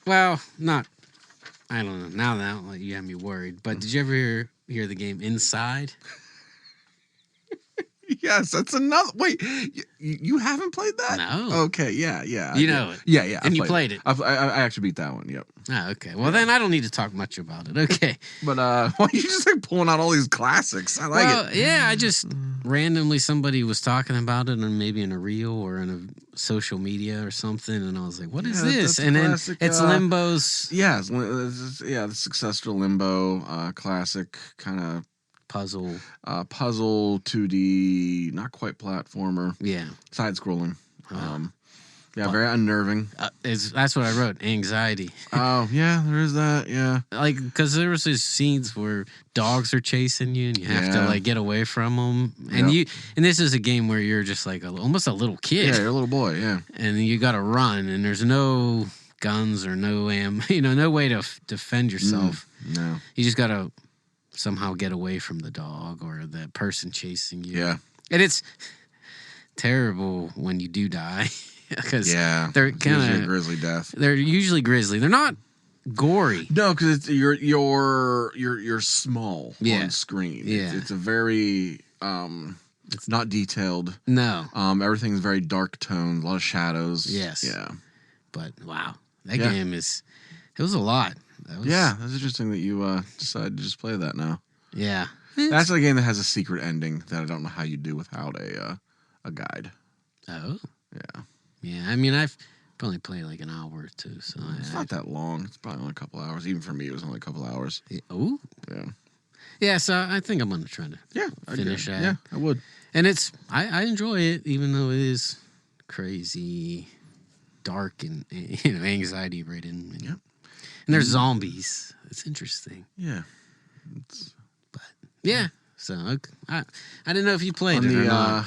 Well, not. I don't know. Now that you have me worried. But did you ever hear the game Inside? Yes, that's another. Wait, you haven't played that? No. Okay, yeah. You know it. Yeah. And you played it. I actually beat that one. Yep. Oh, okay. Well, then I don't need to talk much about it. Okay. But why you just like pulling out all these classics? I like it. Yeah. I just randomly somebody was talking about it, and maybe in a reel or in a social media or something, and I was like, "What is this?" And then classic, it's Limbo's. Yeah, the successful Limbo classic kind of puzzle 2D, not quite platformer. Yeah, side scrolling. Very unnerving. That's what I wrote. Anxiety. Oh yeah, there is that. Yeah, like because there was these scenes where dogs are chasing you and you have to like get away from them, and and this is a game where you're just like almost a little kid. Yeah, you're a little boy. Yeah, and you got to run, and there's no guns or no no way to defend yourself. No, you just got to somehow get away from the dog or the person chasing you. Yeah, and it's terrible when you do die. Because they're kind of grisly death. They're usually grisly. They're not gory. No, because you're small on screen. Yeah, it's a very it's not detailed. No, everything's very dark toned, a lot of shadows. Yes, yeah. But wow, that game it was a lot. That's interesting that you decided to just play that now. Yeah, that's a game that has a secret ending that I don't know how you do without a guide. Oh, yeah. Yeah, I mean, I've only played like an hour or two, so it's not that long. It's probably only a couple hours. Even for me, it was only a couple hours. Oh, yeah. So I think I'm gonna try to finish that. Yeah, I would. And I enjoy it, even though it is crazy, dark, and anxiety ridden. And there's zombies. It's interesting. Yeah, So I didn't know if you played it or not.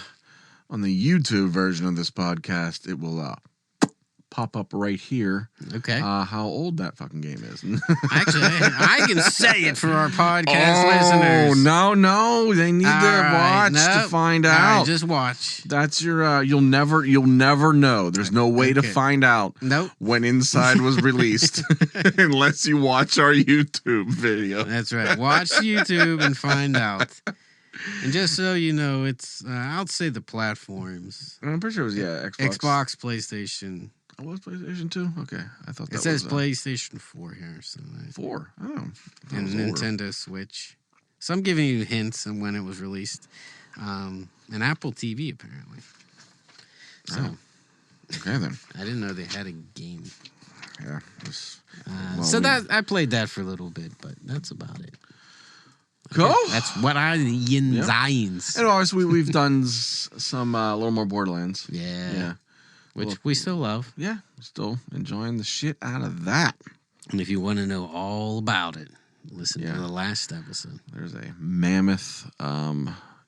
On the YouTube version of this podcast, it will pop up right here. Okay. How old that fucking game is. Actually, I can say it for our podcast listeners. Oh, no. They need to watch to find out. Right, just watch. That's your, you'll never know. There's no way to find out when Inside was released unless you watch our YouTube video. That's right. Watch YouTube and find out. And just so you know, it's I'll say the platforms. I'm pretty sure it was Xbox, PlayStation. Oh, was PlayStation 2? Okay, I thought that It says was PlayStation 4 here, so 4. Oh, and Nintendo Switch. So I'm giving you hints on when it was released. An Apple TV apparently. So okay then. I didn't know they had a game. Yeah. I played that for a little bit, but that's about it. Cool. That's what I Zines. And obviously we've done some a little more Borderlands. Yeah. Which we still love. Yeah, still enjoying the shit out of that. And if you want to know all about it, listen to the last episode. There's a mammoth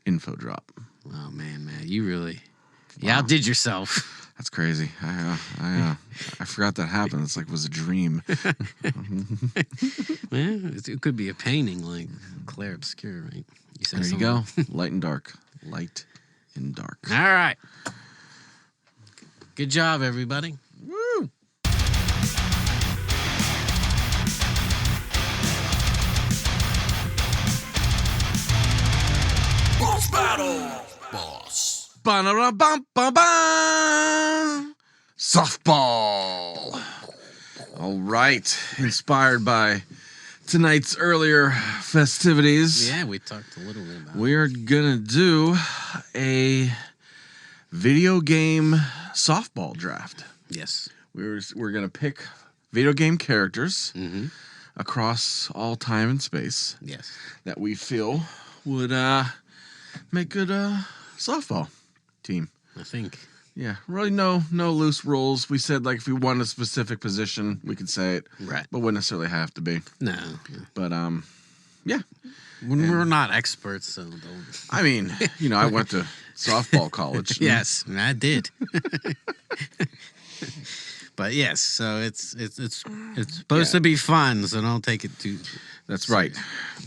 info drop. Oh man, you really outdid yourself. That's crazy. I forgot that happened. It's like it was a dream. It could be a painting like Claire Obscure, right? There you go. Light and dark. Light and dark. All right. Good job, everybody. Woo! Boss battle! Boss. Ba-da-da-bum-ba-bum. Softball. All right. Inspired by tonight's earlier festivities. Yeah, we talked a little bit about We are going to do a video game softball draft. Yes. We're going to pick video game characters across all time and space. Yes. That we feel would make good softball team. I think. Yeah, really no loose rules. We said like if we want a specific position, we could say it. Right. But wouldn't necessarily have to be. No. But yeah. We're not experts, so don't. I mean, I went to softball college. Yes, I did. But yes, so it's supposed to be fun, so don't take it too. That's right.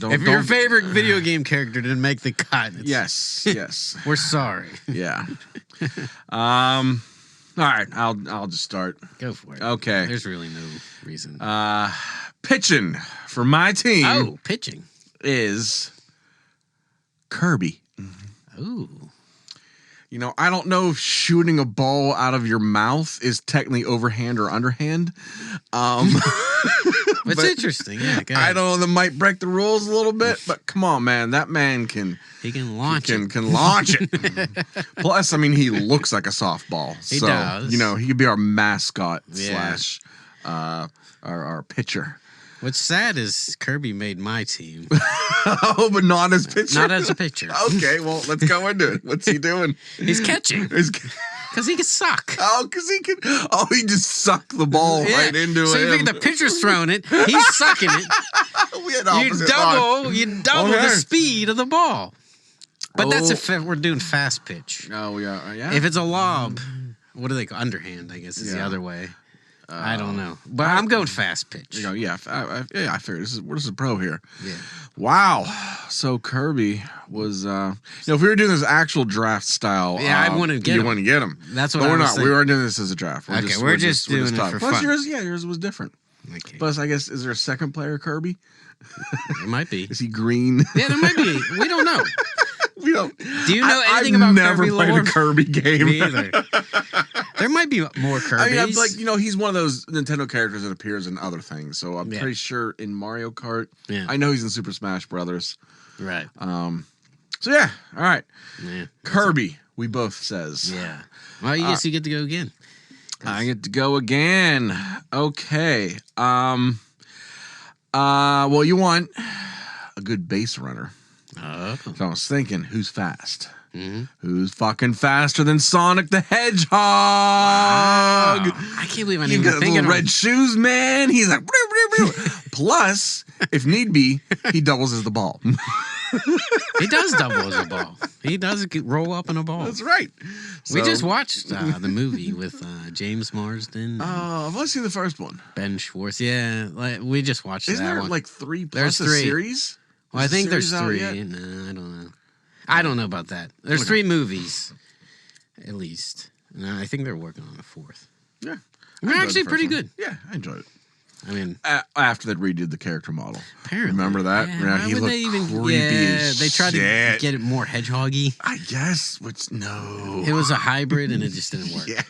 If your favorite video game character didn't make the cut, yes, we're sorry. yeah. All right, I'll just start. Go for it. Okay. There's really no reason. Pitching for my team. Oh, pitching is Kirby. Ooh. I don't know if shooting a ball out of your mouth is technically overhand or underhand. It's interesting. Yeah, I don't know. That might break the rules a little bit, but come on, man. That man can launch it. Can launch it. Plus, he looks like a softball. He does. He could be our mascot slash our pitcher. What's sad is Kirby made my team. Oh, but not as pitcher? Not as a pitcher. Okay, well, let's go into it. What's he doing? He's catching. Because he can suck. Oh, because he can. Oh, he just sucked the ball right into so him. So you think the pitcher's throwing it, he's sucking it. We had you double the speed of the ball. But that's if we're doing fast pitch. Oh, yeah. If it's a lob, what do they call underhand? I guess is the other way. I don't know, but I'm going fast pitch. I figured this is a pro here. Yeah. Wow. So Kirby was, if we were doing this actual draft style, I want to get him. You want to get him. That's what but I we're was not. saying. We weren't doing this as a draft. We're just doing it for Plus fun. Yours was different. Okay. Plus, I guess, is there a second player Kirby? It might be. Is he green? Yeah, there might be. We don't know. We don't. Do you know anything about Kirby lore? I've never played a Kirby game. Me either. There might be more Kirby's. I'm he's one of those Nintendo characters that appears in other things. So I'm pretty sure in Mario Kart. Yeah. I know he's in Super Smash Brothers. Right. So yeah. All right. Yeah. Kirby. We both says. Yeah. Well, you get to go again. I get to go again. Okay. Well, you want a good base runner. Oh. So I was thinking, who's fast? Mm-hmm. Who's fucking faster than Sonic the Hedgehog? Wow. I can't believe I didn't got even think of little red shoes, man. He's like, plus, if need be, he doubles as the ball. He does double as a ball. He does roll up in a ball. That's right. We just watched the movie with James Marsden. I've only seen the first one. Ben Schwartz. Yeah, we just watched Isn't that there one. like 3 plus There's a 3. series? Well, I think there's 3. Yet? No, I don't know. I don't know about that. There's 3 movies, at least. And I think they're working on a 4th. Yeah. They're actually pretty good. Yeah, I enjoyed it. I mean, after they redid the character model. Apparently. Remember that? Yeah, He looked creepy as they tried shit. to get it more hedgehoggy. I guess, which, no. It was a hybrid, and it just didn't work. Yeah.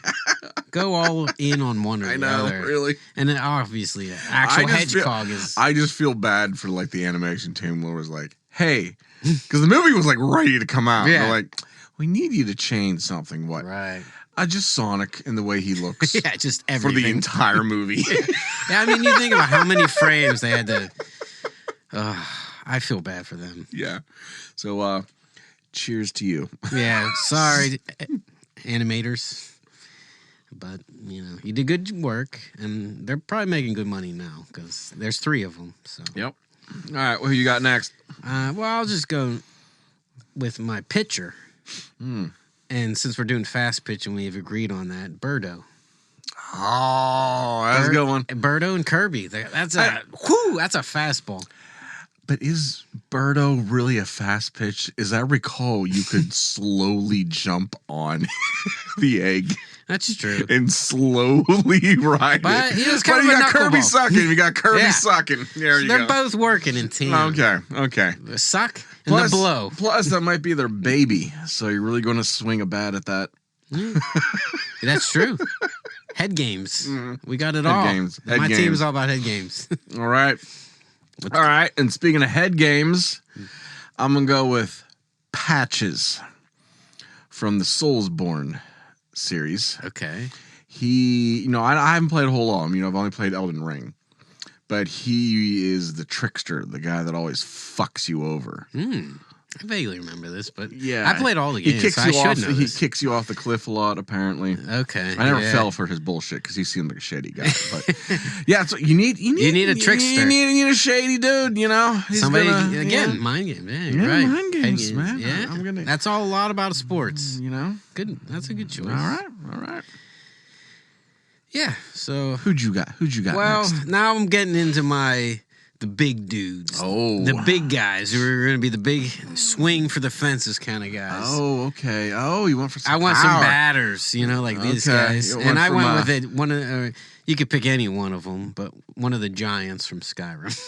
Go all in on one or the other. Really. And then obviously, actual hedgehog is... I just feel bad for, like, the animation team where it was like, hey, because the movie was, like, ready to come out. Yeah. They're like, we need you to change something. What? Right. Just Sonic and the way he looks. Yeah, just everything. For the entire movie. Yeah, I mean, you think about how many frames they had to... I feel bad for them. Yeah. So, cheers to you. Yeah, sorry, animators. But, you did good work, and they're probably making good money now, because there's 3 of them, so... Yep. All right, who you got next? Well, I'll just go with my pitcher. And since we're doing fast pitch and we've agreed on that, Birdo. Oh, that's a good one. Birdo and Kirby. That's a fastball. But is Birdo really a fast pitch? As I recall, you could slowly jump on the egg. That's true. And slowly ride but it. He was kind of you a got Kirby knuckleball. sucking. You got Kirby sucking. There you go. They're both working in tandem. Okay. The suck and the blow. Plus, that might be their baby. So you're really going to swing a bat at that. That's true. Head games. We got it all. Games. My team is all about head games. All right. All right. And speaking of head games, I'm going to go with Patches from the Soulsborne series. Okay. I haven't played a whole lot. I've only played Elden Ring. But he is the trickster, the guy that always fucks you over. I vaguely remember this, but yeah, I played all the games. He kicks you off the cliff a lot, apparently. Okay. I never fell for his bullshit because he seemed like a shady guy. But yeah, so you need a trickster. You need a shady dude, He's somebody mind game. Yeah, you're right. Mind games, man. Yeah, that's all a lot about sports. Good. That's a good choice. All right. Yeah. So who'd you got? Well, next? now I'm getting into the big dudes. Oh. The big guys who are going to be the big swing for the fences kind of guys. Oh, okay. Oh, you went for some I want power. some batters, like these guys. And I went with it. You could pick any one of them, but one of the giants from Skyrim.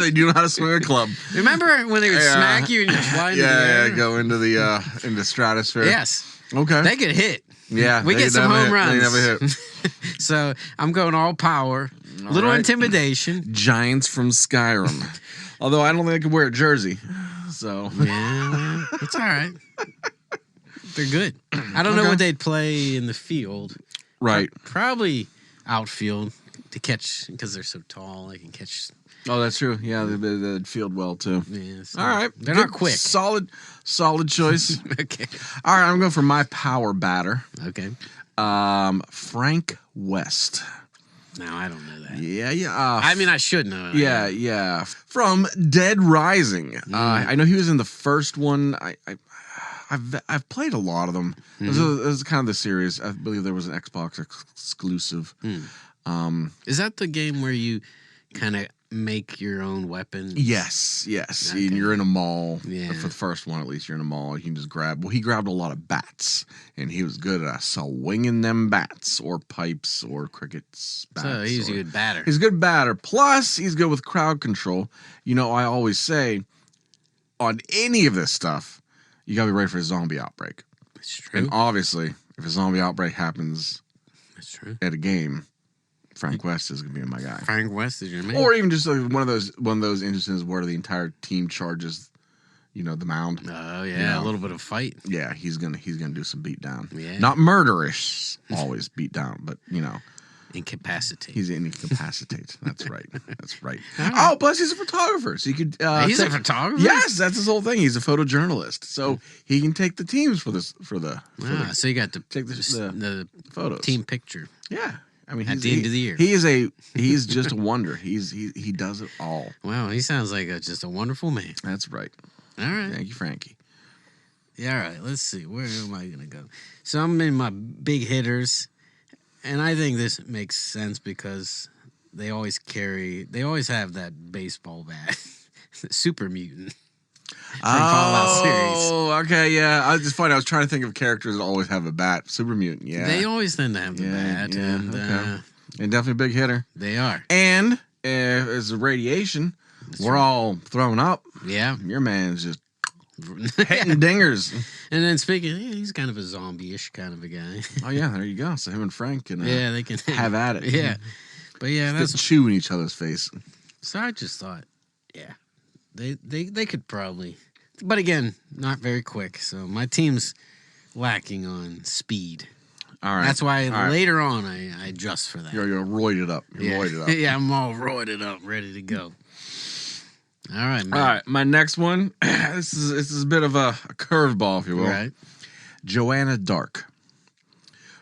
They do know how to swing a club. Remember when they would smack you and you'd fly into the air? Yeah, go into the stratosphere. Yes. Okay. They could hit. Yeah. We get some home runs. They never hit. So I'm going all power. Little intimidation. Giants from Skyrim. Although I don't think I could wear a jersey. So yeah, it's all right. They're good. I don't know what they'd play in the field. Right. Probably outfield to catch because they're so tall. They can catch. Oh, that's true. Yeah, they'd field well too. Yeah, so all right. They're not quick. Solid choice. Okay. All right, I'm going for my power batter. Okay. Frank West. Now I don't know that. Yeah. I mean, I should know. Yeah. From Dead Rising. I know he was in the first one. I've played a lot of them. This is kind of the series. I believe there was an Xbox exclusive. Is that the game where you kind of make your own weapon? Yes. Okay. And you're in a mall. Yeah. For the first one, at least, you're in a mall. You can just grab. Well, he grabbed a lot of bats, and he was good at swinging them bats or pipes or crickets. Bats, so he's a good batter. He's a good batter. Plus, he's good with crowd control. I always say, on any of this stuff, you gotta be ready for a zombie outbreak. That's true. And obviously, if a zombie outbreak happens, that's true. At a game, Frank West is gonna be my guy. Frank West is your man. Or even just like one of those instances where the entire team charges, the mound. Oh yeah, a little bit of fight. Yeah, he's gonna do some beat down. Yeah. Not murderish, always beat down, but incapacitate. He's incapacitated. That's right. That's right. Oh, plus he's a photographer, so you could. He's a photographer. Yes, that's his whole thing. He's a photojournalist, so he can take the teams for the. So you got to take the photos, team picture. Yeah, I mean, at the end of the year, he's just a wonder. He does it all. Wow, he sounds like just a wonderful man. That's right. All right, thank you, Frankie. Yeah, all right. Let's see. Where am I gonna go? So I'm in my big hitters. And I think this makes sense because they always have that baseball bat, Super Mutant from Fallout series. Oh, okay, yeah. I was just funny. I was trying to think of characters that always have a bat. Super Mutant, yeah. They always tend to have the bat. Yeah, and okay. And definitely a big hitter. They are. And as a radiation, we're all thrown up. Yeah. Your man's just hitting dingers. And then speaking, he's kind of a zombie-ish kind of a guy. Oh, yeah, there you go. So him and Frank can they can have at it. Yeah. But yeah, that's just chewing each other's face. So I just thought, yeah, they could probably, but again, not very quick. So my team's lacking on speed. All right. That's why later on I adjust for that. You're roided up. You're roided up. Yeah, I'm all roided up, ready to go. All right, man. All right, my next one. This is a bit of a curveball, if you will. Right. Joanna Dark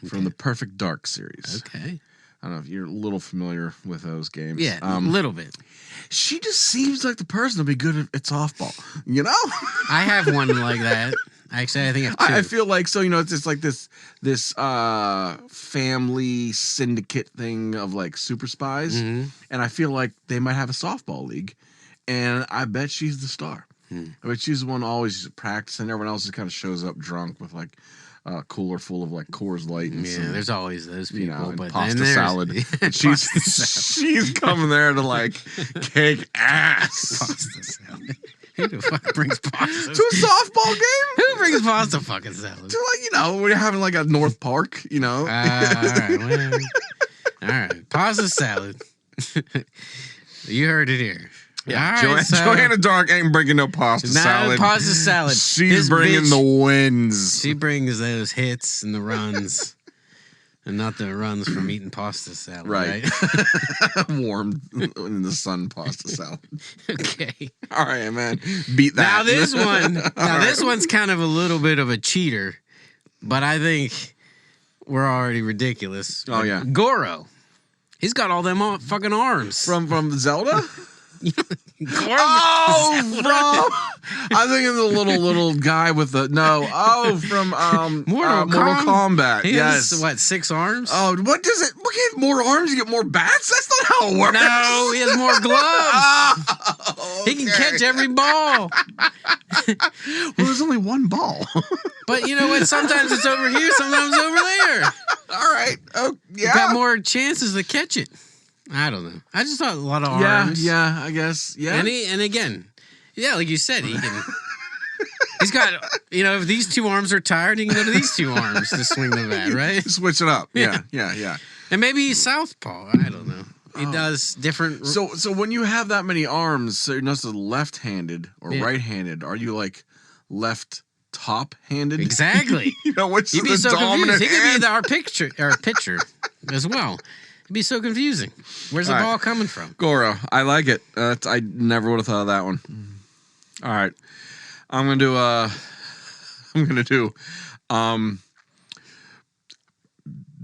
from the Perfect Dark series. Okay. I don't know if you're a little familiar with those games. Yeah, a little bit. She just seems like the person to be good at softball. You know? I have one like that. Actually, I think I have two. I feel like it's just like this family syndicate thing of like super spies, and I feel like they might have a softball league, and I bet she's the star. I bet she's the one always practicing. Everyone else just kind of shows up drunk with like a cooler full of like Coors Light and some, there's always those people, and but pasta then salad. She's coming there to like kick ass. Pasta salad. Who the fuck brings pasta? To a softball game? Who brings pasta fucking salad? To like, we're having like a North Park, All right, well, all right. Pasta salad. You heard it here. Yeah, all right, Joanna Dark ain't bringing no pasta salad. Pasta salad. She's bringing the wins. She brings those hits and the runs. And not the runs from eating pasta salad, right? Warm in the sun pasta salad. Okay. All right, man. Beat that. This one's kind of a little bit of a cheater, but I think we're already ridiculous. Oh, yeah. Goro. He's got all them fucking arms. From Zelda? Goro. Oh, bro! I'm thinking the little guy with the from Mortal Kombat. He yes. has, what, 6 arms? Oh, what does it? What, get more arms? You get more bats? That's not how it works. No, he has more gloves. Oh, He can catch every ball. Well, there's only one ball. But you know what? Sometimes it's over here, sometimes over there. All right. Oh, yeah. You got more chances to catch it. I don't know. I just thought a lot of arms. Yeah, I guess. Yeah. And again, like you said, he can. He's got, if these 2 arms are tired, he can go to these 2 arms to swing the bat, right? Switch it up. Yeah. And maybe he's southpaw. I don't know. He does different. So when you have that many arms, so you're not so left-handed or right-handed. Are you like left top-handed? Exactly. Which He'd be is the so dominant confused. He hand? could be our pitcher as well. It'd be so confusing. Where's the ball coming from? Goro. I like it. I never would have thought of that one. All right. I'm gonna do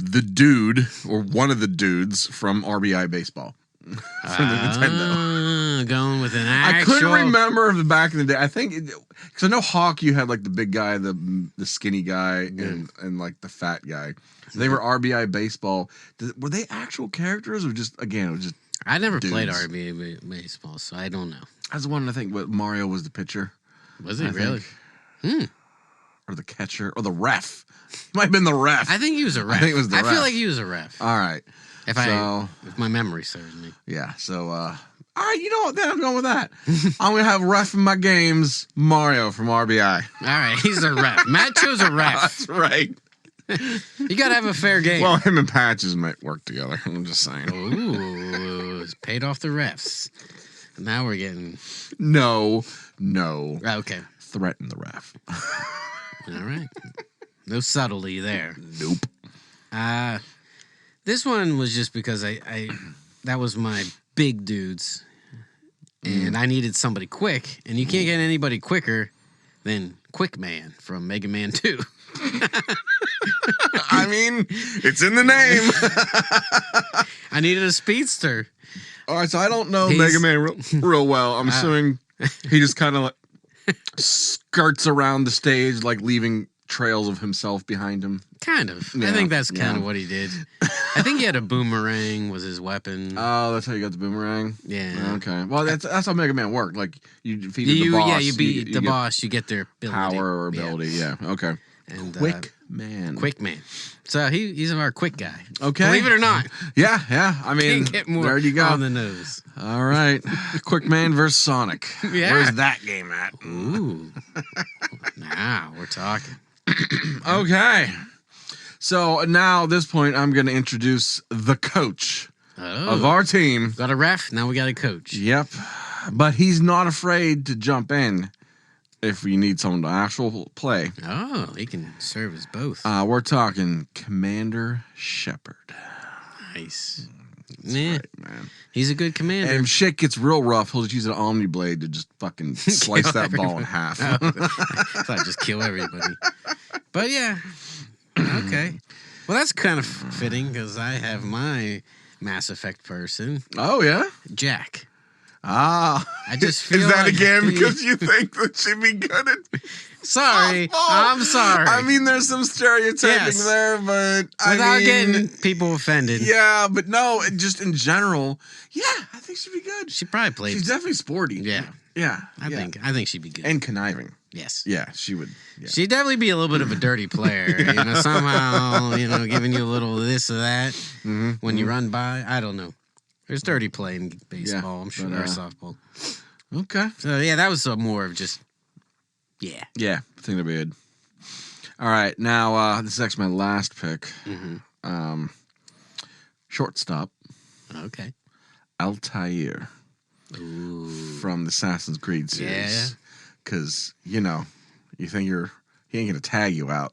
the dude or one of the dudes from RBI Baseball. For the Nintendo. Going with an actual. I couldn't remember the back in the day. I think because I know Hawk, you had like the big guy, the skinny guy, and like the fat guy. They were RBI Baseball. Were they actual characters or just it was just? I never dudes? Played RBI Baseball, so I don't know. That's the one I think. What Mario was the pitcher? Was it really? Or the catcher or the ref? He might have been the ref. I think he was a ref. I think it was the ref. I feel like he was a ref. All right. If my memory serves me. Yeah. So, all right. You know what? Then I'm going with that. I'm gonna have ref in my games. Mario from RBI. All right. He's a ref. Matt chose a ref. That's right. You gotta have a fair game. Well, him and Patches might work together. I'm just saying. Ooh, it's paid off the refs. Now we're getting no. Okay. Threaten the ref. All right. No subtlety there. Nope. This one was just because I that was my big dudes, and I needed somebody quick, and you can't get anybody quicker than Quick Man from Mega Man 2. I mean, it's in the name. I needed a speedster. All right, so I don't know Mega Man real well. I'm assuming he just kind of like skirts around the stage, like leaving trails of himself behind him. Kind of. Yeah, I think that's kind of what he did. I think he had a boomerang was his weapon. Oh, that's how you got the boomerang? Yeah. Okay. Well, that's how Mega Man worked. Like, you defeated the boss. Yeah, you beat the boss, you get their ability. Power or ability, yeah. Okay. And, Quick Man. Quick man. So he's our quick guy. Okay. Believe it or not. Yeah. I mean, Can't get more there you go. on the nose. All right. Quick Man versus Sonic. Yeah. Where's that game at? Ooh. Now we're talking. Okay. So now at this point, I'm going to introduce the coach of our team. Got a ref. Now we got a coach. Yep. But he's not afraid to jump in if we need someone to actual play. Oh, he can serve as both. We're talking Commander Shepard. Nice. That's right, man. He's a good commander. And if shit gets real rough, he'll just use an Omni Blade to just fucking slice that ball in half. I thought I'd just kill everybody. But yeah. Okay. Well, that's kind of fitting because I have my Mass Effect person, Oh, yeah? Jack. Ah. I just feel Is that like again because you think that she'd be good at... Sorry. Oh, I'm sorry. I mean, there's some stereotyping Yes. there, but Without getting getting people offended. Yeah, but no, just in general, yeah, I think she'd be good. She probably played. She's definitely sporty. Yeah. Yeah. I think she'd be good. And conniving. Yes. Yeah, she would. Yeah. She'd definitely be a little bit of a dirty player. Somehow, giving you a little this or that when you run by. I don't know. There's dirty play in baseball, Yeah, I'm sure, but, or softball. Okay. So, yeah, that was more of just, yeah. Yeah, I think that'd be good. All right, now this is actually my last pick. Shortstop, Okay. Altair Ooh. from the Assassin's Creed series. Because, you think he ain't going to tag you out.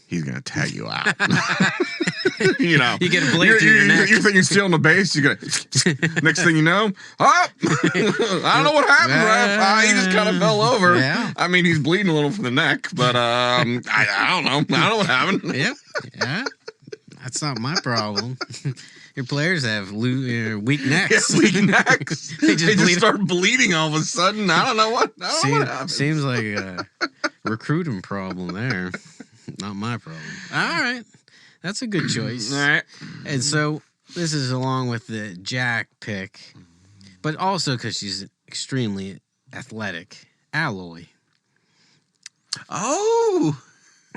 He's going to tag you out. You get a blade through your neck. You think you're stealing the base? You're gonna. Next thing you know, I don't know what happened. Ref. He just kind of fell over. Yeah. I mean, he's bleeding a little from the neck, but I don't know. I don't know what happened. Yep. Yeah. That's not my problem. Your players have weak necks. Yeah, weak necks. They just start bleeding all of a sudden. I don't know what. I don't know what happened. Seems like a recruiting problem there. Not my problem. All right. That's a good choice. All right. And so this is along with the Jack pick, but also because she's extremely athletic. Alloy. Oh.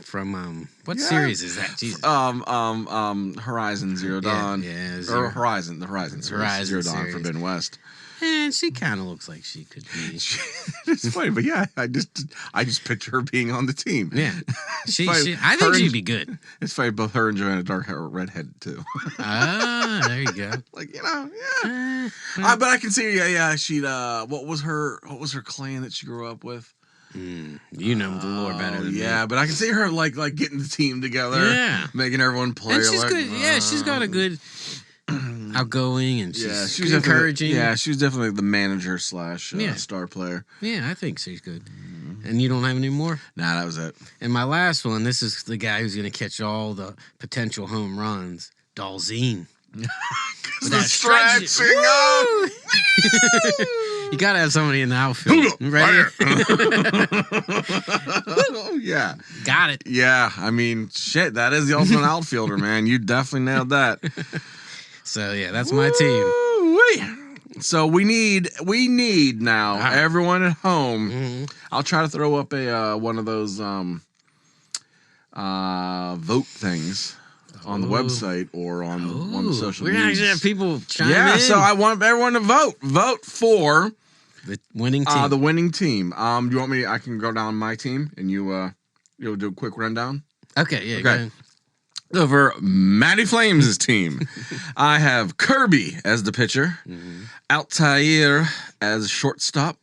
From what series is that? Jesus. Horizon Zero Dawn. Yeah, Or Horizon, the Horizon series. Horizon Zero Dawn, series. Forbidden West. And she kind of looks like she could be. It's funny, but yeah, I just picture her being on the team. Yeah, Funny. I think she'd be good. It's funny, both her and Joanna Dark are redheaded too. Ah, there you go. Like yeah. But I can see, yeah. She'd what was her clan that she grew up with? You know the lore better than me. Yeah, but I can see her like getting the team together, making everyone play. And she's good. Yeah, she's got a good outgoing and she's encouraging. She was definitely the manager / star player. Yeah, I think she's good. And you don't have any more? Nah, that was it. And my last one, this is the guy who's going to catch all the potential home runs, Dalzine. The stretching up. You got to have somebody in the outfield. Ready? Yeah. Got it. Yeah, I mean, shit, that is the ultimate outfielder, man. You definitely nailed that. So, yeah, that's my team. Woo-wee. So we need now everyone at home. Mm-hmm. I'll try to throw up a one of those vote things on the website or on one of the social media. We're going to have people chime in. Yeah, so I want everyone to vote. Vote for the winning team. The winning team. Do you want me? I can go down my team and you'll do a quick rundown. Okay, yeah. Go ahead. So for Matty Flames' team, I have Kirby as the pitcher, Altair as shortstop,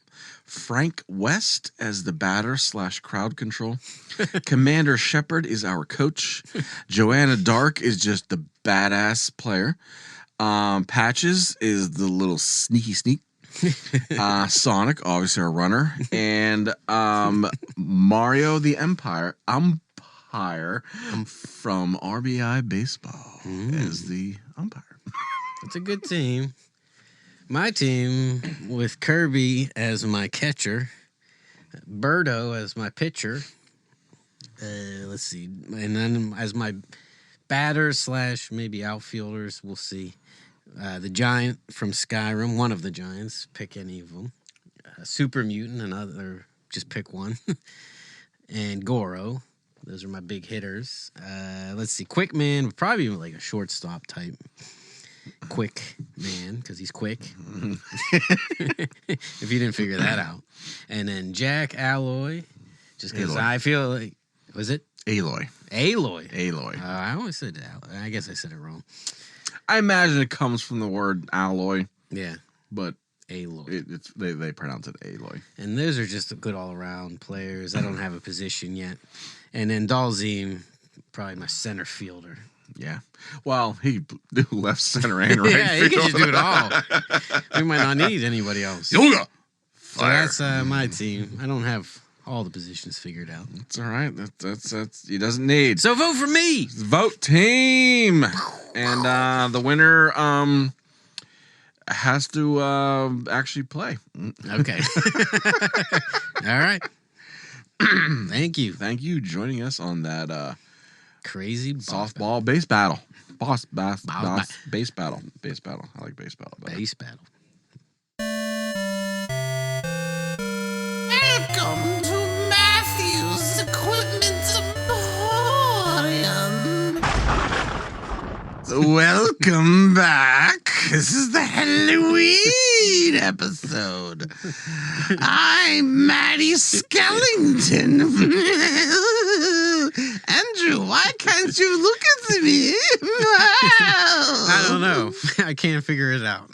Frank West as the batter / crowd control, Commander Shepard is our coach, Joanna Dark is just the badass player, Patches is the little sneak, Sonic, obviously our runner, and Mario the umpire from RBI Baseball as the umpire. That's a good team. My team with Kirby as my catcher, Birdo as my pitcher. Let's see, and then as my batters / maybe outfielders, we'll see. The Giant from Skyrim, one of the Giants. Pick any of them. Super Mutant, another. Just pick one. And Goro. Those are my big hitters. Let's see. Quick man, probably like a shortstop type. Quick man, because he's quick. If you didn't figure that out. And then Jack Alloy, just because I feel like, was it? Aloy. Aloy. I always said Alloy. I guess I said it wrong. I imagine it comes from the word alloy. Yeah. But Aloy. They pronounce it Aloy. And those are just good all-around players. I don't have a position yet. And then Dalzim, probably my center fielder. Yeah. Well, he do left center and right yeah, he can just do it all. We might not need anybody else. Yoga. So that's my team. I don't have all the positions figured out. It's all right. That's he doesn't need. So vote for me. Vote team. And the winner has to actually play. Okay. All right. Thank you. Thank you joining us on that crazy softball base battle. Base battle. Base battle. I like base battle better. Base battle. Welcome to Matthew's Equipment Emporium. Welcome back. This is the Halloween episode. I'm Maddie Skellington. Andrew, why can't you look at me? I don't know. I can't figure it out.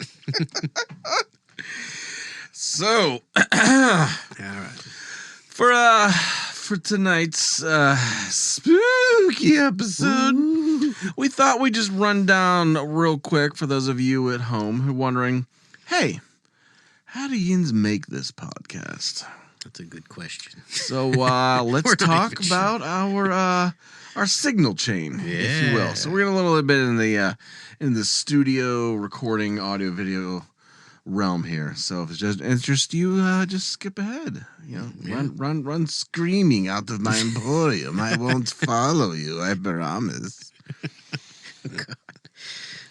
So, all right. For tonight's spooky episode, we thought we'd just run down real quick for those of you at home who are wondering, hey, how do yins make this podcast? That's a good question. So let's talk about our signal chain, if you will. So we're getting a little bit in the studio recording audio video realm here. So if it just interests you, just skip ahead. Run screaming out of my emporium. I won't follow you, I promise. God.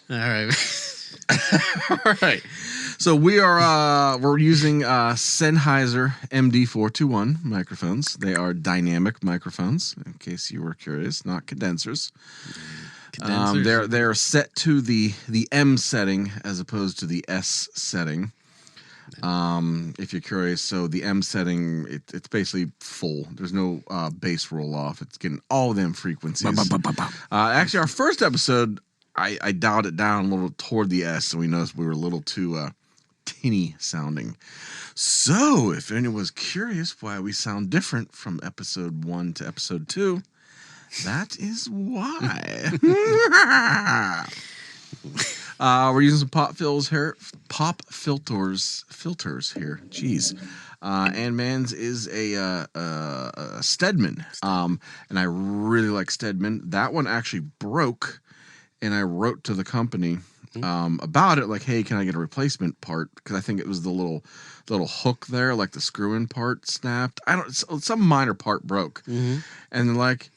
All right. All right. So we're using Sennheiser MD421 microphones. They are dynamic microphones, in case you were curious, not condensers. They're set to the M setting as opposed to the S setting. If you're curious, so the M setting, it's basically full. There's no bass roll off. It's getting all them frequencies. Actually, our first episode, I dialed it down a little toward the S, and we noticed we were a little too tinny sounding. So if anyone was curious why we sound different from episode 1 to episode 2, that is why. We're using some pop filters here. Jeez. And Mans is a Stedman. And I really like Stedman. That one actually broke, and I wrote to the company about it, like, hey, can I get a replacement part? Because I think it was the little hook there, like the screw-in part snapped. Some minor part broke. And they're like,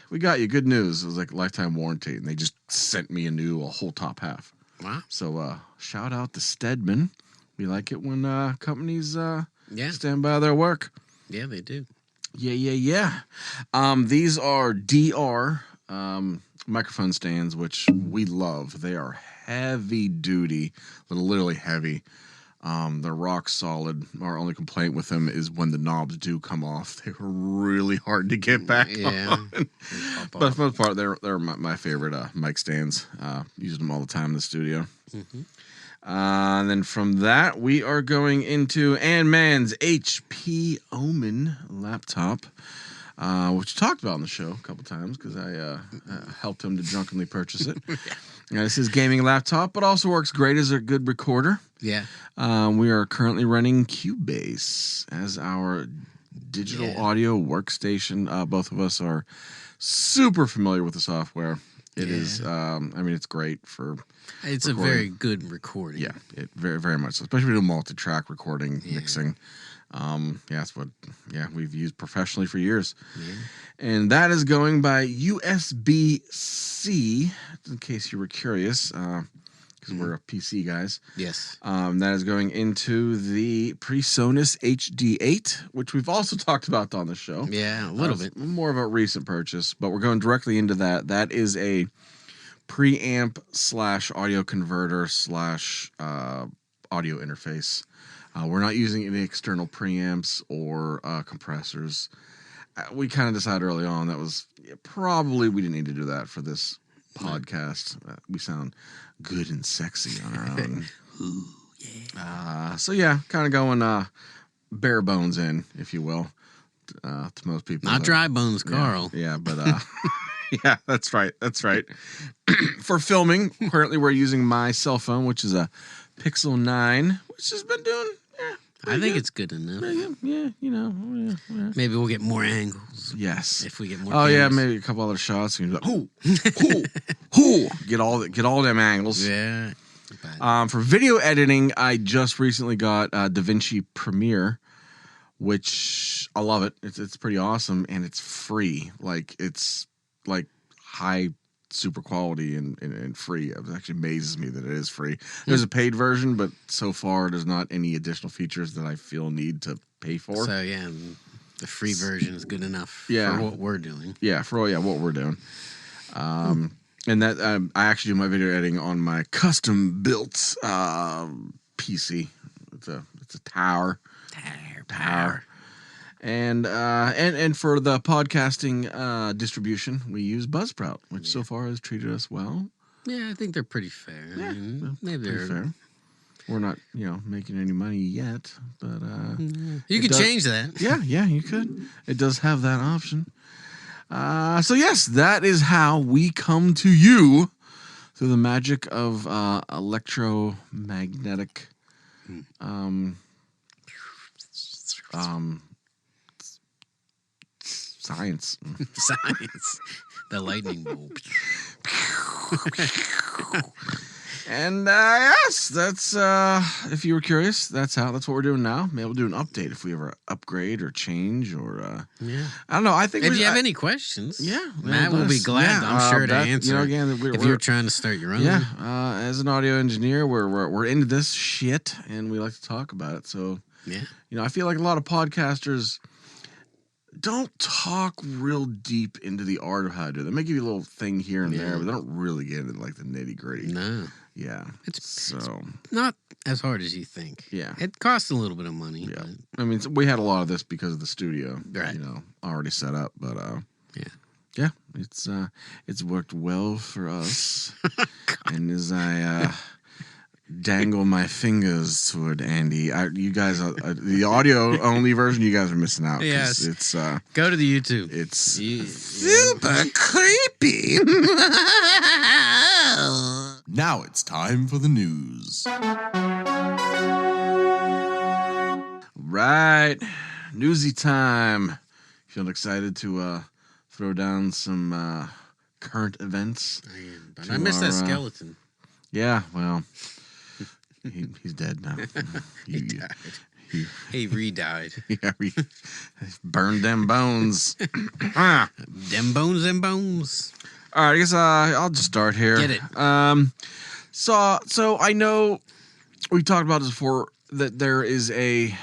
we got you. Good news. It was like lifetime warranty, and they just sent me a whole top half. Wow. So shout out to Stedman. We like it when companies stand by their work. Yeah, they do. Yeah. These are DR microphone stands, which we love. They are heavy duty, literally heavy. They're rock solid. Our only complaint with them is when the knobs do come off. They're really hard to get back on. But for the most part, they're my favorite mic stands. Use them all the time in the studio. And then from that, we are going into Man's HP Omen laptop, which we talked about on the show a couple times because I helped him to drunkenly purchase it. This is gaming laptop, but also works great as a good recorder. Yeah. We are currently running Cubase as our digital audio workstation. Both of us are super familiar with the software. It is, it's great for It's recording. a very good recording. Yeah, it very, very much so. Especially with multi-track recording, mixing. That's what we've used professionally for years. And that is going by USB-C, in case you were curious. because we're PC guys. Yes. That is going into the PreSonus HD8, which we've also talked about on the show. Yeah, a little bit. More of a recent purchase, but we're going directly into that. That is a preamp / audio converter / audio interface. We're not using any external preamps or compressors. We kind of decided early on that was probably we didn't need to do that for this podcast. We sound good and sexy on our own. Ooh, yeah. So yeah, kind of going bare bones in, if you will, to most people. Not dry bones, Carl. Yeah, but yeah, that's right. That's right. For filming, currently we're using my cell phone, which is a Pixel 9, which has been doing. I think it's good enough. Yeah, you know. Yeah. Maybe we'll get more angles. Yes. If we get more. Oh yeah, cameras. maybe a couple other shots. And you're like, get all them angles. Yeah. For video editing, I just recently got DaVinci Premiere, which I love it. It's pretty awesome, and it's free. Like it's like high super quality and free. It actually amazes me that it is free. There's a paid version, but so far there's not any additional features that I feel need to pay for. So yeah, the free version is good enough Yeah. for what we're doing. Yeah, for what we're doing. And that I actually do my video editing on my custom built PC. It's a tower. Tower. And for the podcasting distribution, we use Buzzsprout, which so far has treated us well. Yeah, I think they're pretty fair. Yeah, I mean, maybe pretty they're fair. We're not, making any money yet, but You could change that. Yeah, you could. It does have that option. So yes, that is how we come to you through the magic of electromagnetic science. Science. The lightning bolt. And yes, that's if you were curious, that's what we're doing now. Maybe we'll do an update if we ever upgrade or change or Yeah. I don't know. I think If you have any questions, yeah, Matt will be glad. I'm sure to answer. Again, if you're trying to start your own. Yeah, as an audio engineer, we're into this shit and we like to talk about it. So Yeah. I feel like a lot of podcasters don't talk real deep into the art of how to do it. They may give you a little thing here and there, but they don't really get into like the nitty gritty. No. Yeah. It's not as hard as you think. Yeah. It costs a little bit of money. Yeah. But I mean, we had a lot of this because of the studio, Right. Already set up, but yeah. it's worked well for us. And as I dangle my fingers toward Andy, you guys are the audio only version. You guys are missing out. 'Cause Yes. It's Go to the YouTube. it's Super creepy. Now it's time for the news. right. Newsy time. Feeling excited to throw down some current events. But I missed that skeleton. Yeah, well, he's dead now. He died. He re-died. Yeah, we burned them bones. Them bones. All right, I guess I'll just start here. Get it. So I know we talked about this before that there is a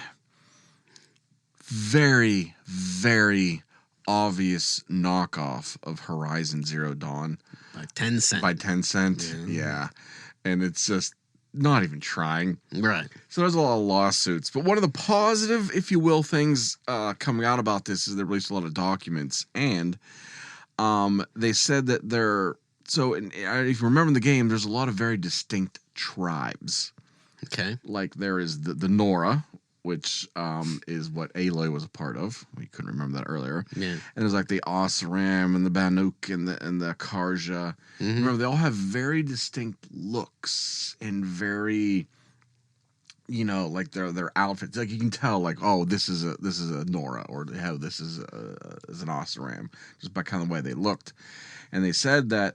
very, very obvious knockoff of Horizon Zero Dawn By 10 cents. by Tencent. Yeah. And it's just not even trying. Right. So there's a lot of lawsuits. But one of the positive, if you will, things coming out about this is they released a lot of documents. And they said that if you remember in the game, there's a lot of very distinct tribes. Okay. Like there is the Nora, which is what Aloy was a part of. We couldn't remember that earlier. Yeah. And there's like the Oseram and the Banuk and the Karja. Mm-hmm. Remember, they all have very distinct looks and very, like their outfits. Like you can tell, like, oh, this is a Nora, or this is an Oseram, just by kind of the way they looked. And they said that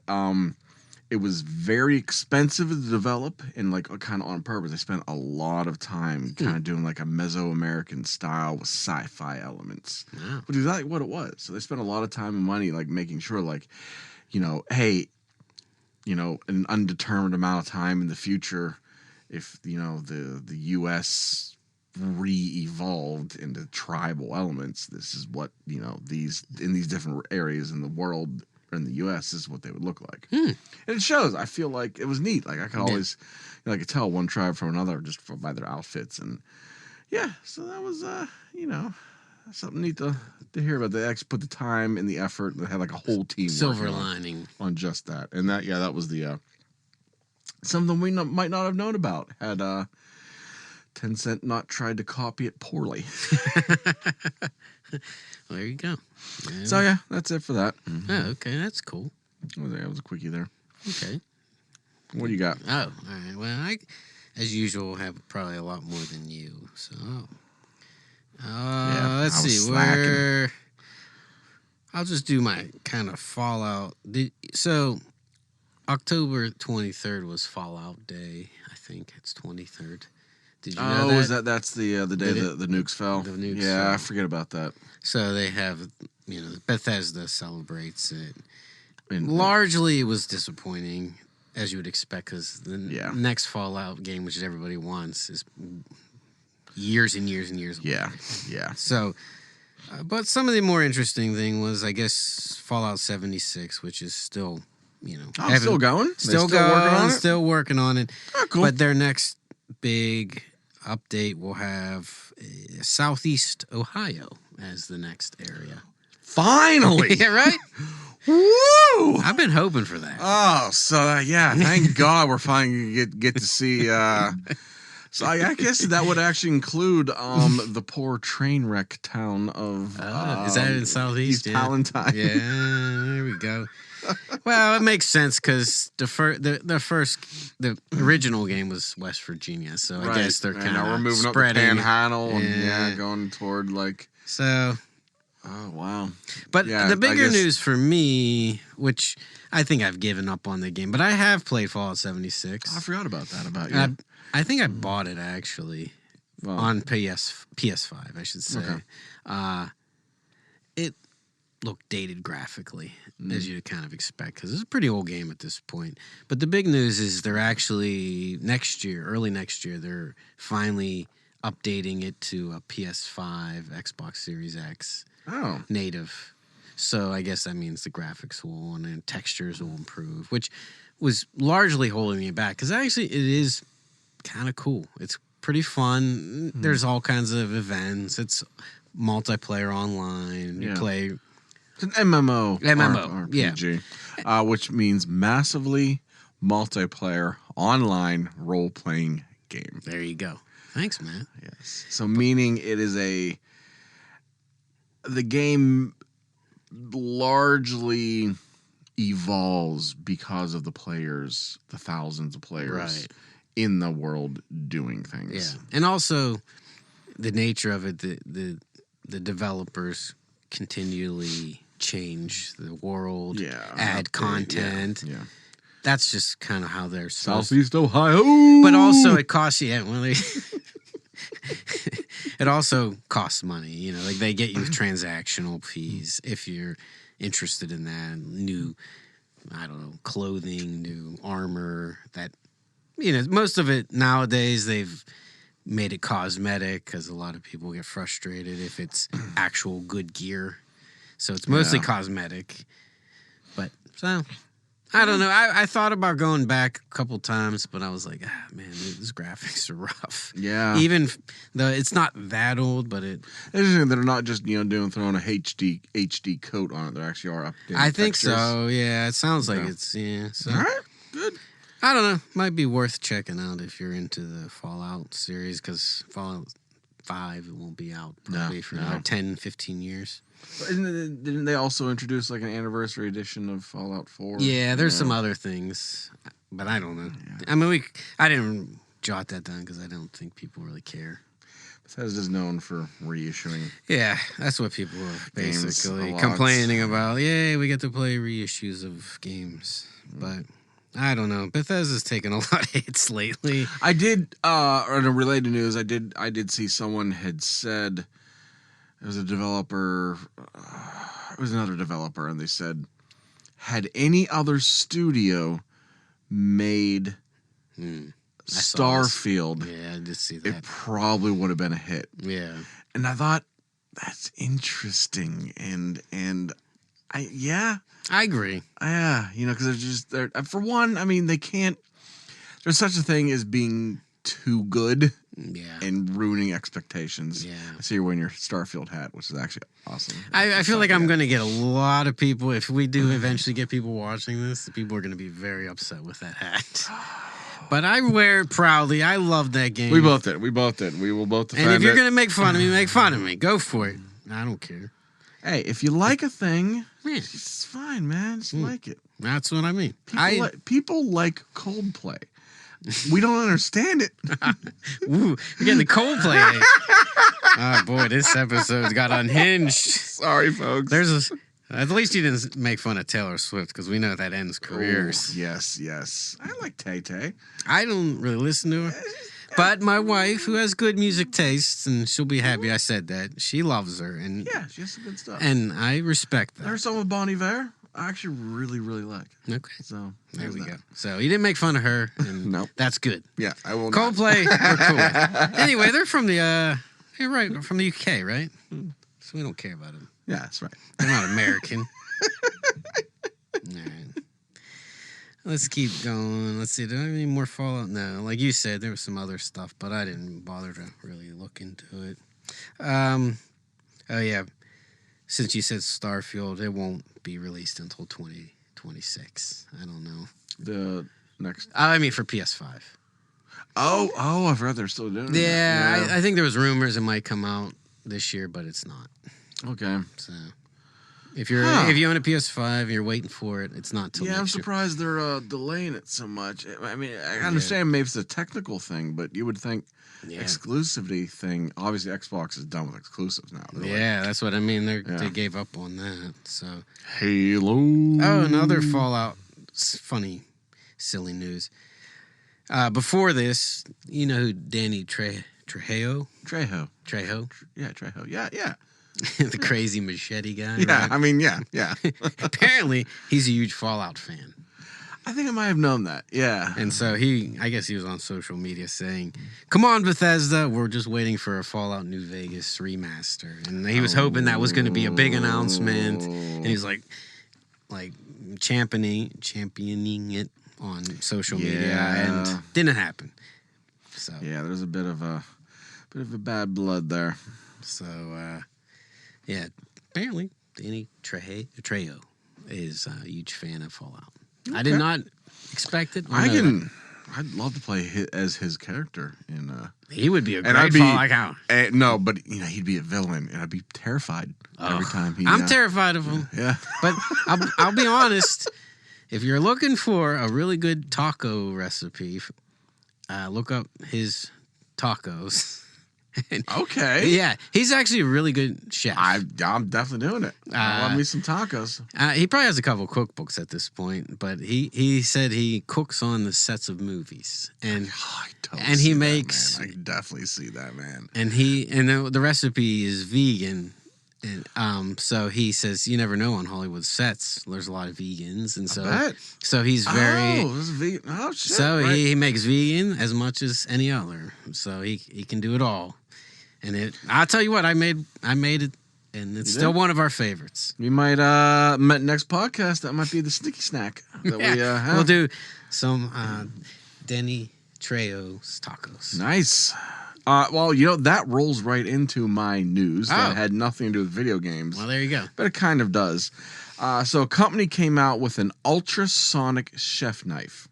it was very expensive to develop, and like kind of on purpose. They spent a lot of time kind of doing like a Mesoamerican style with sci-fi elements, which is exactly what it was. So they spent a lot of time and money like making sure, like, hey, an undetermined amount of time in the future, if the U.S. re-evolved into tribal elements, this is what these different areas in the world or in the U.S. is what they would look like. And it shows. I feel like it was neat. Like I could always, I could tell one tribe from another just by their outfits, and so that was something neat to hear about. They actually put the time and the effort. They had like a whole team Silver lining on just that, and that was the something we might not have known about had Tencent not tried to copy it poorly. There you go. Yeah. So that's it for that. Mm-hmm. Oh, okay, that's cool. That was a quickie there. Okay. What do you got? Oh, all right. Well, I, as usual, have probably a lot more than you. So, let's see. Slacking. I'll just do my kind of Fallout. So, October 23rd was Fallout Day. I think it's 23rd. Did you know that? Oh, is that's the day the nukes fell? The nukes fell. fell. I forget about that. So they have, Bethesda celebrates it. Largely, it was disappointing, as you would expect, because the next Fallout game, which everybody wants, is years and years and years away. Yeah. So, but some of the more interesting thing was, I guess, Fallout 76, which is still, still going? Still going? Working on it? Still working on it. Oh, cool. But their next big update will have Southeast Ohio as the next area. Finally! Yeah, right? Woo! I've been hoping for that. Oh, so thank God we're finally get to see. So I guess that would actually include the poor train wreck town of. Is that in Southeast? East Palantine. Yeah, there we go. Well, it makes sense because the original game was West Virginia, so I guess they're kind of we're moving spreading up the Panhandle and going toward like. So. Oh wow! But the bigger news for me, which I think I've given up on the game, but I have played Fallout 76. I forgot about that about you. I think I bought it actually on PS5, I should say. Okay. It looked dated graphically, as you'd kind of expect, because it's a pretty old game at this point. But the big news is they're actually early next year, they're finally updating it to a PS5, Xbox Series X. Oh. Native. So I guess that means the graphics will and textures will improve, which was largely holding me back because actually it is kind of cool. It's pretty fun. There's all kinds of events. It's multiplayer online. You play. It's an MMO. RPG, which means massively multiplayer online role-playing game. There you go. Thanks, man. Yes. So meaning it is the game largely evolves because of the thousands of players in the world doing things. Yeah. And also the nature of it, the developers continually change the world, add content. Yeah. That's just kind of how they're Southeast Ohio. But also it costs you it also costs money, like they get you transactional fees if you're interested in that. New, clothing, new armor, that, most of it nowadays they've made it cosmetic because a lot of people get frustrated if it's actual good gear. So it's mostly cosmetic. But, so, I don't know. I thought about going back a couple times, but I was like, man, these graphics are rough. Yeah. Even though it's not that old, but it. Interesting that they're not just throwing a HD coat on it. They actually are updating. I think textures. So. Yeah, it sounds like it's So. All right, good. I don't know. Might be worth checking out if you're into the Fallout series because Fallout 5 won't be out probably for another 10, 15 years. Didn't they also introduce like an anniversary edition of Fallout 4? Yeah, there's some other things, but I don't know. Yeah. I mean, I didn't jot that down because I don't think people really care. Bethesda's known for reissuing. Yeah, that's what people are basically complaining about. Yay, we get to play reissues of games. But I don't know. Bethesda's taken a lot of hits lately. I did, on a related news, I did see someone had said, it was a developer, it was another developer, and they said, had any other studio made Starfield, Yeah, I did see it that. probably would have been a hit. Yeah. And I thought that's interesting, and I agree. because they're for one, I mean, they can't. There's such a thing as being too good Yeah. and ruining expectations. Yeah. I see you're wearing your Starfield hat, which is actually awesome. I feel like I'm going to get a lot of people. If we do eventually get people watching this, people are going to be very upset with that hat. But I wear it proudly. I love that game. We both did. We will both defend And if you're it. going to make fun of me, make fun of me. Go for it. I don't care. Hey, if you like a thing, Yeah. it's fine, man. Just like it. That's what I mean. People like Coldplay. We don't understand it. Ooh, we're getting the Coldplay. Oh boy, this episode got unhinged. Sorry, folks. At least you didn't make fun of Taylor Swift because we know that ends careers. Oh, yes. I like Tay Tay. I don't really listen to her, but my wife, who has good music tastes, and she'll be happy I said that. She loves her, and Yeah, she has some good stuff. and I respect that. There's some with Bon Iver I actually really, really like. Okay, So there we go. So you didn't make fun of her, and Nope. that's good. Yeah, I will not. Coldplay, we're cool. Anyway, they're from the you're right, from the UK, right? So we don't care about them. Yeah, that's right. They're not American. All right. Let's keep going. Let's see. Do I have any more Fallout? No. Like you said, there was some other stuff, but I didn't bother to really look into it. Oh, yeah. Since you said Starfield, it won't be released until 2026. I don't know. The next. I mean, for PS5. Oh, I forgot they're still doing it. Yeah, I think there was rumors it might come out this year, but it's not. Okay. So if you own a PS5 and you're waiting for it, it's not till Yeah, I'm next year. surprised they're delaying it so much. I mean, I understand maybe it's a technical thing, but you would think exclusivity thing. Obviously, Xbox is done with exclusives now. They're That's what I mean. They gave up on that. So Halo. Oh, another Fallout. Funny, silly news. Before this, you know who Danny Trejo? Trejo. Trejo? Yeah, Trejo. Yeah. The crazy machete guy. Yeah, right? I mean, yeah. Apparently, he's a huge Fallout fan. I think I might have known that. Yeah. And so I guess he was on social media saying, "Come on, Bethesda, we're just waiting for a Fallout New Vegas remaster." And he was hoping that was going to be a big announcement. And he was like championing it on social media, and didn't happen. So yeah, there's a bit of a bad blood there. So apparently Danny Trejo is a huge fan of Fallout. Okay. I did not expect it. I'd love to play as his character in. He would be a great Fallout. No, but he'd be a villain, and I'd be terrified every time he. I'm terrified of him. Yeah, but I'll be honest. If you're looking for a really good taco recipe, look up his tacos. Okay. Yeah, he's actually a really good chef. I'm definitely doing it. I love me some tacos. He probably has a couple cookbooks at this point, but he said he cooks on the sets of movies, and he makes. I can definitely see that, man. And the recipe is vegan. And so he says, you never know on Hollywood sets. There's a lot of vegans, and so he's very. Oh, this is vegan. Oh shit! So he makes vegan as much as any other. So he can do it all. And I'll tell you what, I made it, and it's still one of our favorites. We might next podcast that might be the sneaky snack that we have. We'll do some Danny Trejo's tacos. Nice. Well, that rolls right into my news that had nothing to do with video games. Well, there you go. But it kind of does. So a company came out with an ultrasonic chef knife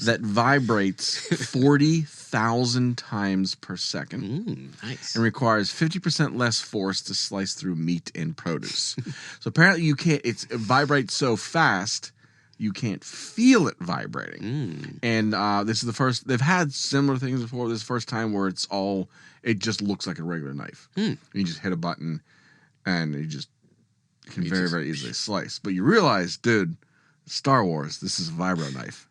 that vibrates 40,000 times per second. Nice. And requires 50% less force to slice through meat and produce. So apparently you can't, it vibrates so fast, you can't feel it vibrating. And this is the first, they've had similar things before. This is the first time where it just looks like a regular knife. You just hit a button and you can very, very easily slice. But you realize, dude, Star Wars, this is a vibro knife.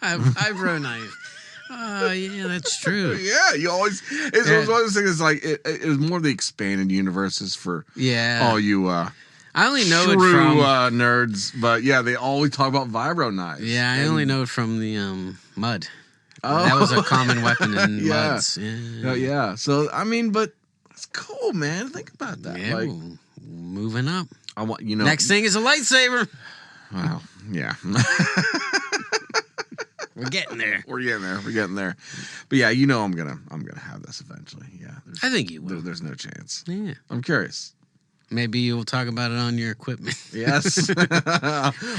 Vibro knife. Oh, yeah, that's true. Yeah, you always. It's one of those things. Like it was more of the expanded universes for all you I only know true it from nerds, but yeah, they always talk about vibro knives. Yeah, I only know it from the mud. Oh. That was a common weapon in Yeah. muds. Yeah. So I mean, but it's cool, man. Think about that. Yeah, Like, well, moving up. I want you know. Next thing is a lightsaber. Wow. Yeah. We're getting there. We're getting there. But yeah, you know, I'm gonna have this eventually. Yeah. I think you will. There's no chance. Yeah. I'm curious. Maybe you'll talk about it on your equipment. Yes.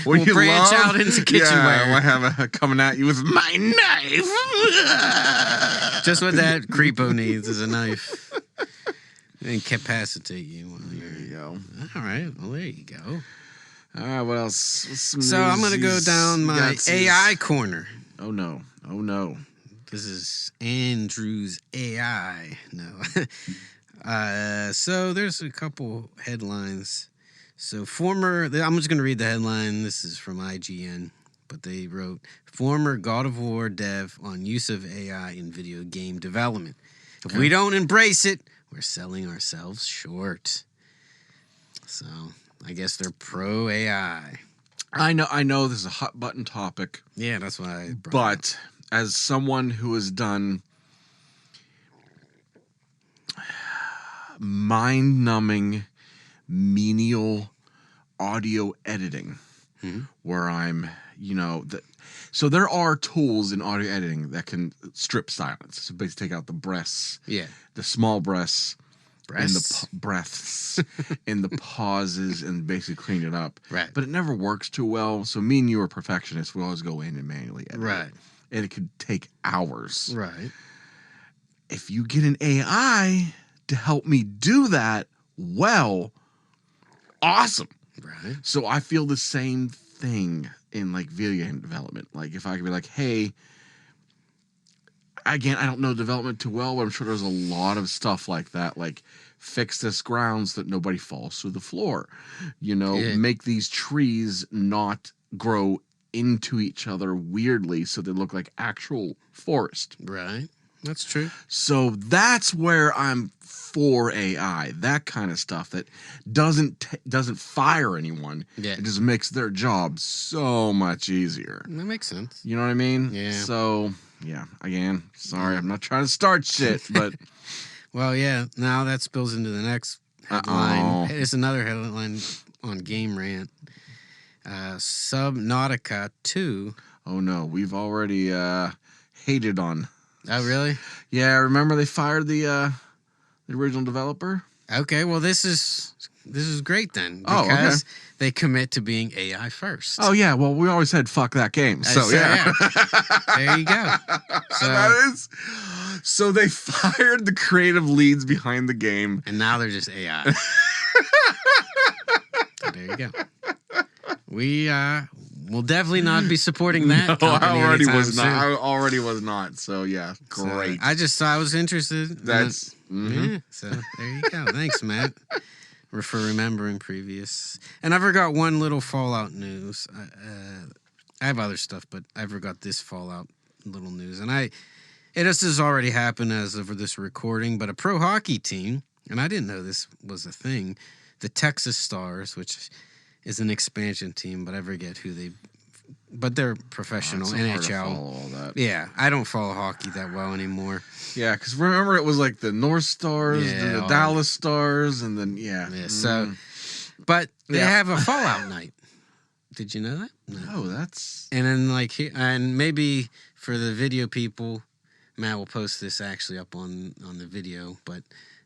We'll branch out into kitchenware. We'll have a coming at you with my knife. Just what that creepo needs is a knife. Incapacitate you. There you go. All right. Well, there you go. All right. What else? What's some So I'm going to go newsies? down my You got AI corner. Oh, no. Oh, no. This is Andrew's AI. No. So there's a couple headlines. So I'm just going to read the headline. This is from IGN, but they wrote, former God of War dev on use of AI in video game development. If we don't embrace it, we're selling ourselves short. So I guess they're pro AI. I know this is a hot button topic. Yeah, that's why I brought it up. But as someone who has done mind-numbing, menial audio editing, where I'm, so there are tools in audio editing that can strip silence. So basically take out the breaths, the small breaths, and the breaths, and the pauses, and basically clean it up. Right. But it never works too well. So me and you are perfectionists. We always go in and manually edit. Right. And it could take hours. Right. If you get an AI to help me do that well, awesome. Right. So I feel the same thing in like video game development. Like if I could be like, hey, again, I don't know development too well, but I'm sure there's a lot of stuff like that. Like fix this ground so that nobody falls through the floor. Make these trees not grow into each other weirdly so they look like actual forest. Right. That's true. So that's where I'm for AI, that kind of stuff that doesn't fire anyone. Yeah. It just makes their job so much easier. That makes sense. You know what I mean? Yeah. So, yeah, again, sorry, I'm not trying to start shit, but... Well, yeah, now that spills into the next headline. It's another headline on Game Rant. Subnautica 2. Oh, no, we've already hated on... Oh, really? Yeah, remember they fired the original developer? Okay, well, this is great then. Oh, okay. Because they commit to being AI first. Oh, yeah, well, we always said fuck that game, so yeah. There you go. So they fired the creative leads behind the game. And now they're just AI. So there you go. We will definitely not be supporting that. No, I already was soon. not. I already was not. So yeah, great. So I was interested. That's yeah. So there you go. Thanks, Matt, for remembering previous. And I forgot one little Fallout news. I have other stuff, but I forgot this Fallout little news. And this has already happened as of this recording. But a pro hockey team, and I didn't know this was a thing, the Texas Stars, which is an expansion team, but I forget who but they're professional so NHL. hard to follow all that. Yeah, I don't follow hockey that well anymore. Yeah, because remember it was like the North Stars, and the Dallas Stars, and then So, but they have a Fallout night. Did you know that? No, that's and then and maybe for the video people, Matt will post this actually up on the video, but.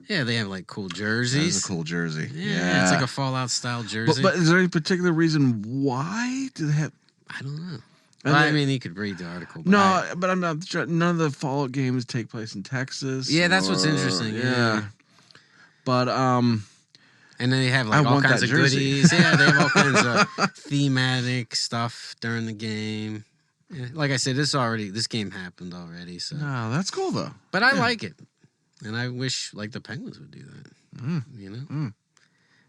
Yeah, they have like cool jerseys. That's a cool jersey. Yeah, it's like a Fallout style jersey. But is there any particular reason why do they have? I don't know. Well, I mean, you could read the article. But but I'm not sure. None of the Fallout games take place in Texas. Yeah, that's what's interesting. Yeah. But and then they have like all kinds of goodies. Yeah, they have all kinds of thematic stuff during the game. Yeah, like I said, this game happened already. So no, that's cool though. But I like it. And I wish, the Penguins would do that,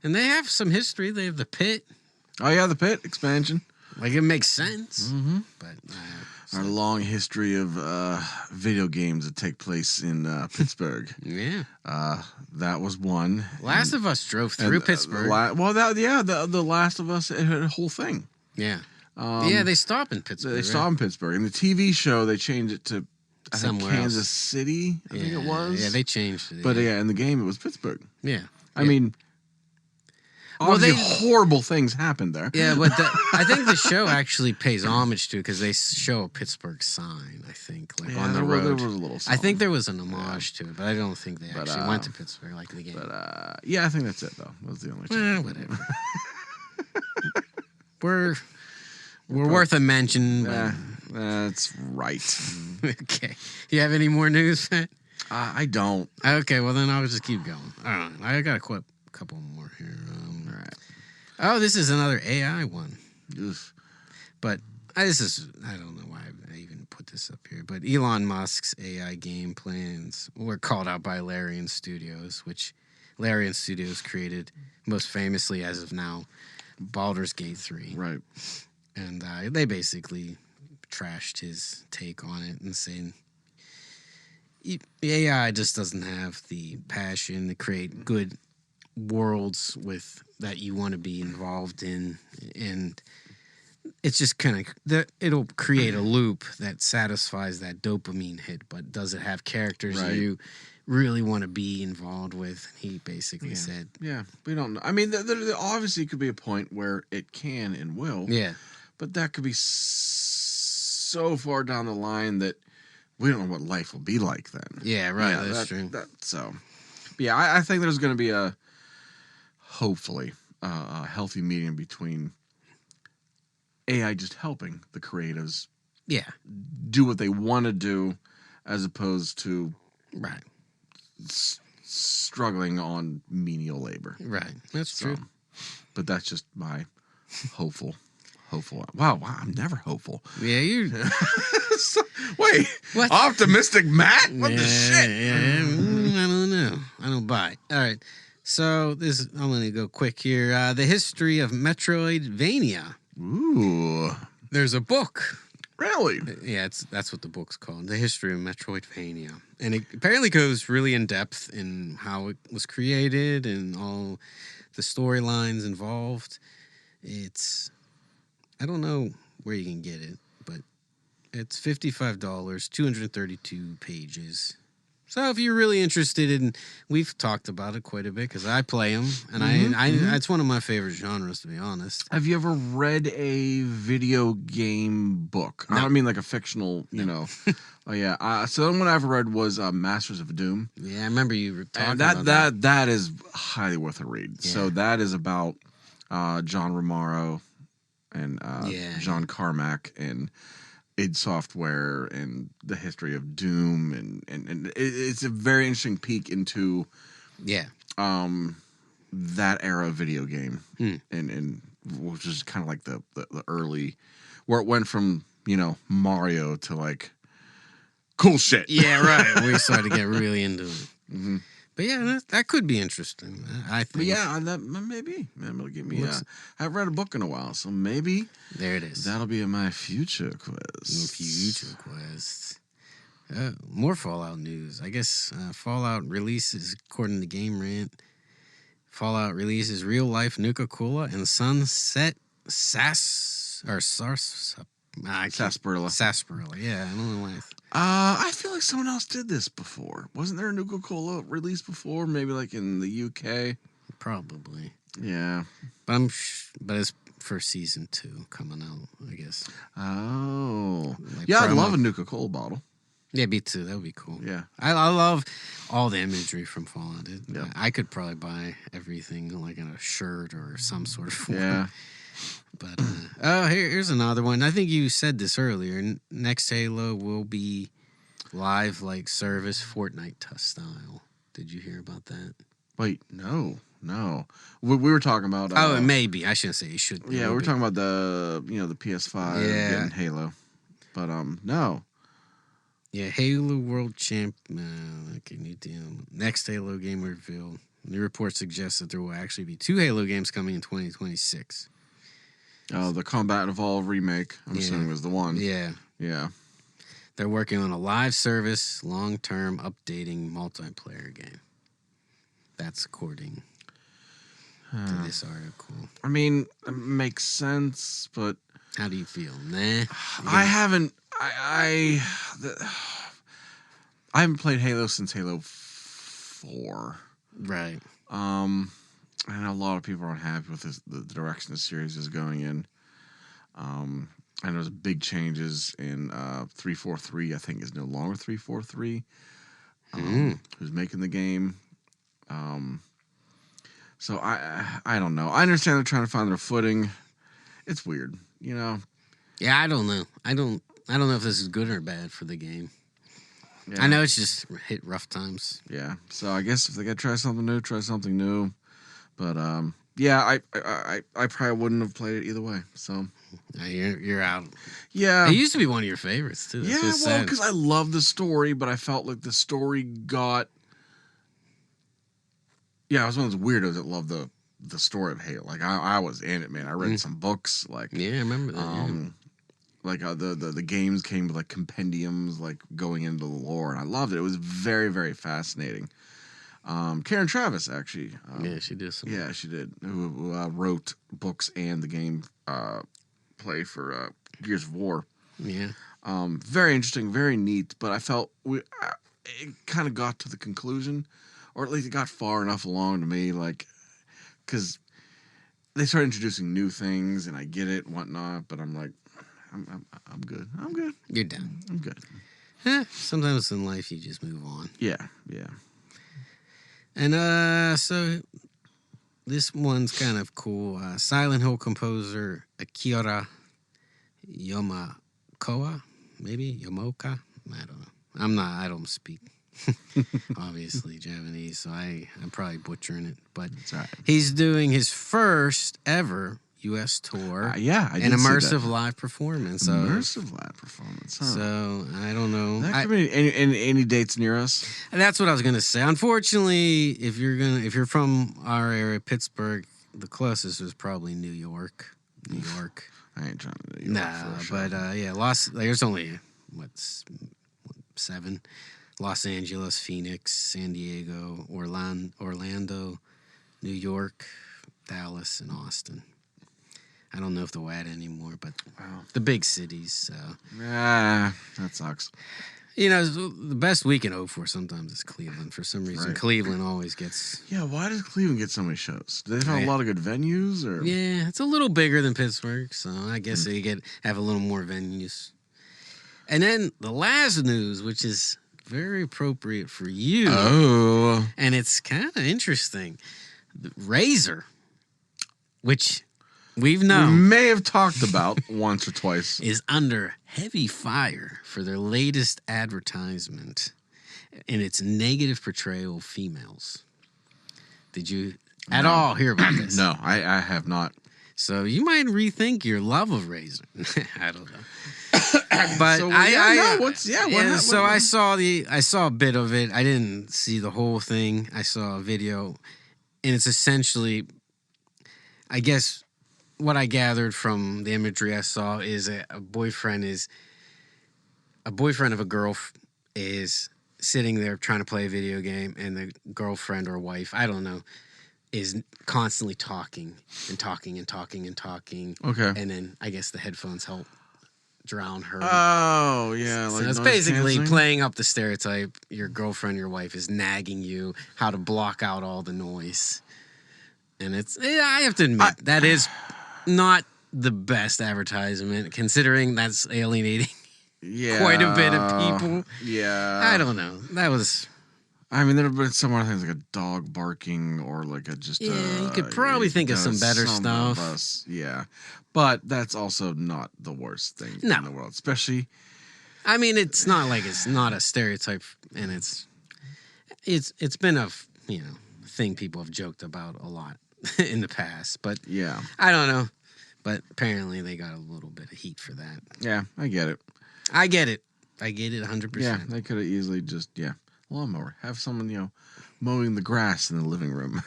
And they have some history. They have the Pit. Oh, yeah, the Pit expansion. It makes sense. Mm-hmm. But, our long history of video games that take place in Pittsburgh. Yeah. That was one. Last of Us drove through Pittsburgh. The Last of Us, it had a whole thing. Yeah. Yeah, they stop in Pittsburgh. They stop in Pittsburgh. In the TV show, they changed it to Somewhere Kansas else. City, I think it was. Yeah, they changed it. But in the game, it was Pittsburgh. Yeah. I mean, obviously horrible things happened there. Yeah, but I think the show actually pays homage to because they show a Pittsburgh sign, I think, on the road. There was a little I something. think there was an homage to it, but I don't think they actually went to Pittsburgh like the game. But I think that's it, though. That was the only change. Whatever. We're worth a mention. But... That's right. Okay. You have any more news, Matt? I don't. Okay, well, then I'll just keep going. All right. I got a couple more here. All right. Oh, this is another AI one. Oof. But I don't know why I even put this up here. But Elon Musk's AI game plans were called out by Larian Studios, which Larian Studios created most famously, as of now, Baldur's Gate 3. Right. And they basically trashed his take on it and saying the AI just doesn't have the passion to create good worlds that you want to be involved in, and it's just kind of it'll create a loop that satisfies that dopamine hit, but does it have characters you really want to be involved with? And he basically said, "Yeah, we don't know. I mean, there obviously could be a point where it can and will. Yeah, but that could be so far down the line that we don't know what life will be like then. Yeah, right. That's true. I think there's going to be hopefully a healthy medium between AI just helping the creatives do what they want to do as opposed to struggling on menial labor. Right. That's true. But that's just my hopeful. Wow, I'm never hopeful. Yeah, you. Wait, what? Optimistic Matt? What the shit? Yeah, I don't know. I don't buy it. All right. So I'm going to go quick here. The history of Metroidvania. Ooh. There's a book. Really? Yeah, that's what the book's called. The history of Metroidvania. And it apparently goes really in depth in how it was created and all the storylines involved. I don't know where you can get it, but it's $55, 232 pages. So if you're really interested in, we've talked about it quite a bit because I play them, and it's one of my favorite genres, to be honest. Have you ever read a video game book? No. I don't mean like a fictional, you know. Oh yeah. So the only one I ever read was Masters of Doom. Yeah, I remember you were talking And about that. That is highly worth a read. Yeah. So that is about John Romero and John Carmack and id Software and the history of Doom and it's a very interesting peek into that era of video game and which is kind of like the early where it went from Mario to like cool shit. Yeah, right. We started to get really into it. Mm-hmm. But yeah, that could be interesting, I think. But yeah, that maybe. It'll give me. I haven't read a book in a while, so maybe there it is. That'll be in my future quest. Future quest. More Fallout news. I guess Fallout releases, according to Game Rant, Fallout releases real life Nuka-Cola and Sunset Sarsaparilla. Yeah, I don't know why. I feel like someone else did this before. Wasn't there a Nuka-Cola release before? Maybe like in the UK. Probably. Yeah, but but it's for season 2 coming out, I guess. Oh, Like yeah. promo. I'd love a Nuka-Cola bottle. Yeah, me too. That would be cool. Yeah, I love all the imagery from Fallout. Yeah. I could probably buy everything like in a shirt or some sort of form. yeah. But here's another one. I think you said this earlier. Next Halo will be live like service Fortnite style. Did you hear about that? Wait, no. We were talking about. It may be. I shouldn't say it should. Yeah, we're talking about the the PS5 getting Halo, but no. Yeah, Halo World Champ. Next Halo game reveal. New report suggests that there will actually be 2 Halo games coming in 2026. The Combat Evolved remake, I'm assuming, was the one. Yeah. Yeah. They're working on a live service, long-term updating multiplayer game. That's according to this article. I mean, it makes sense, but How do you feel? Nah. I haven't. I haven't played Halo since Halo 4. Right. I know a lot of people are unhappy with the direction the series is going in. I know there's big changes in 343. I think is no longer 343. Who's making the game? So I don't know. I understand they're trying to find their footing. It's weird, you know. Yeah, I don't know. I don't know if this is good or bad for the game. Yeah. I know it's just hit rough times. Yeah. So I guess if they got to try something new, try something new. But yeah, I probably wouldn't have played it either way. So You're out. yeah, It used to be one of your favorites too. That's yeah. what's Well, sad. because I love the story, but I felt like the story got. Yeah, I was one of those weirdos that loved the story of Halo. Like I was in it, man. I read some books. Like Yeah, I remember that. like the games came with like compendiums, like going into the lore, and I loved it. It was very, very fascinating. Karen Travis actually. Yeah, she did some. Yeah, she did. Who wrote books and the game play for Gears of War. Yeah. Very interesting, very neat. But I felt it kind of got to the conclusion, or at least it got far enough along to me, like, because they started introducing new things, and I get it and whatnot. But I'm like, I'm good. I'm good. You're done. I'm good. Sometimes in life you just move on. Yeah. And so this one's kind of cool. Silent Hill composer Akira Yamaoka, maybe Yamoka. I don't know. I don't speak obviously Japanese, so I'm probably butchering it. But Right. he's doing his first ever U.S. tour. Yeah, I did an see immersive that. live performance. Immersive live performance. Huh? So I don't know. That could be any dates near us. That's what I was gonna say. Unfortunately, if you're from our area, Pittsburgh, the closest is probably New York. I ain't trying to do Nah, but yeah, there's only 7: Los Angeles, Phoenix, San Diego, Orlando, New York, Dallas, and Austin. I don't know if they'll add anymore, but the big cities. that sucks. You know, the best we can hope for sometimes is Cleveland. For some reason, Right. Cleveland always gets... Yeah, why does Cleveland get so many shows? Do they have a lot of good venues? Or Yeah, it's a little bigger than Pittsburgh, so I guess they have a little more venues. And then the last news, which is very appropriate for you, Oh, and it's kind of interesting. The Razer, which we've we known may have talked about once or twice. is under heavy fire for their latest advertisement and its negative portrayal of females. Did you at all hear about this? No, I have not. So you might rethink your love of Razer. I don't know. But So, I saw a bit of it. I didn't see the whole thing. I saw a video, and it's essentially, I guess, what I gathered from the imagery I saw is a boyfriend of a girl is sitting there trying to play a video game, and the girlfriend or wife, I don't know, is constantly talking and talking and talking and talking. Okay. And then I guess the headphones help drown her. Oh, yeah. So Like it's noise basically canceling? playing up the stereotype. Your girlfriend, your wife is nagging you how to block out all the noise. And I have to admit, that is not the best advertisement, considering that's alienating quite a bit of people. Yeah. I don't know. That was... I mean, there have been some other things like a dog barking or like you could probably think of some better stuff. Yeah. But that's also not the worst thing in the world, especially. I mean, it's not like it's not a stereotype, and it's been a thing people have joked about a lot in the past. But Yeah. I don't know. But apparently they got a little bit of heat for that. Yeah, I get it. I get it 100%. Yeah, they could have easily just, lawnmower. Have someone, mowing the grass in the living room.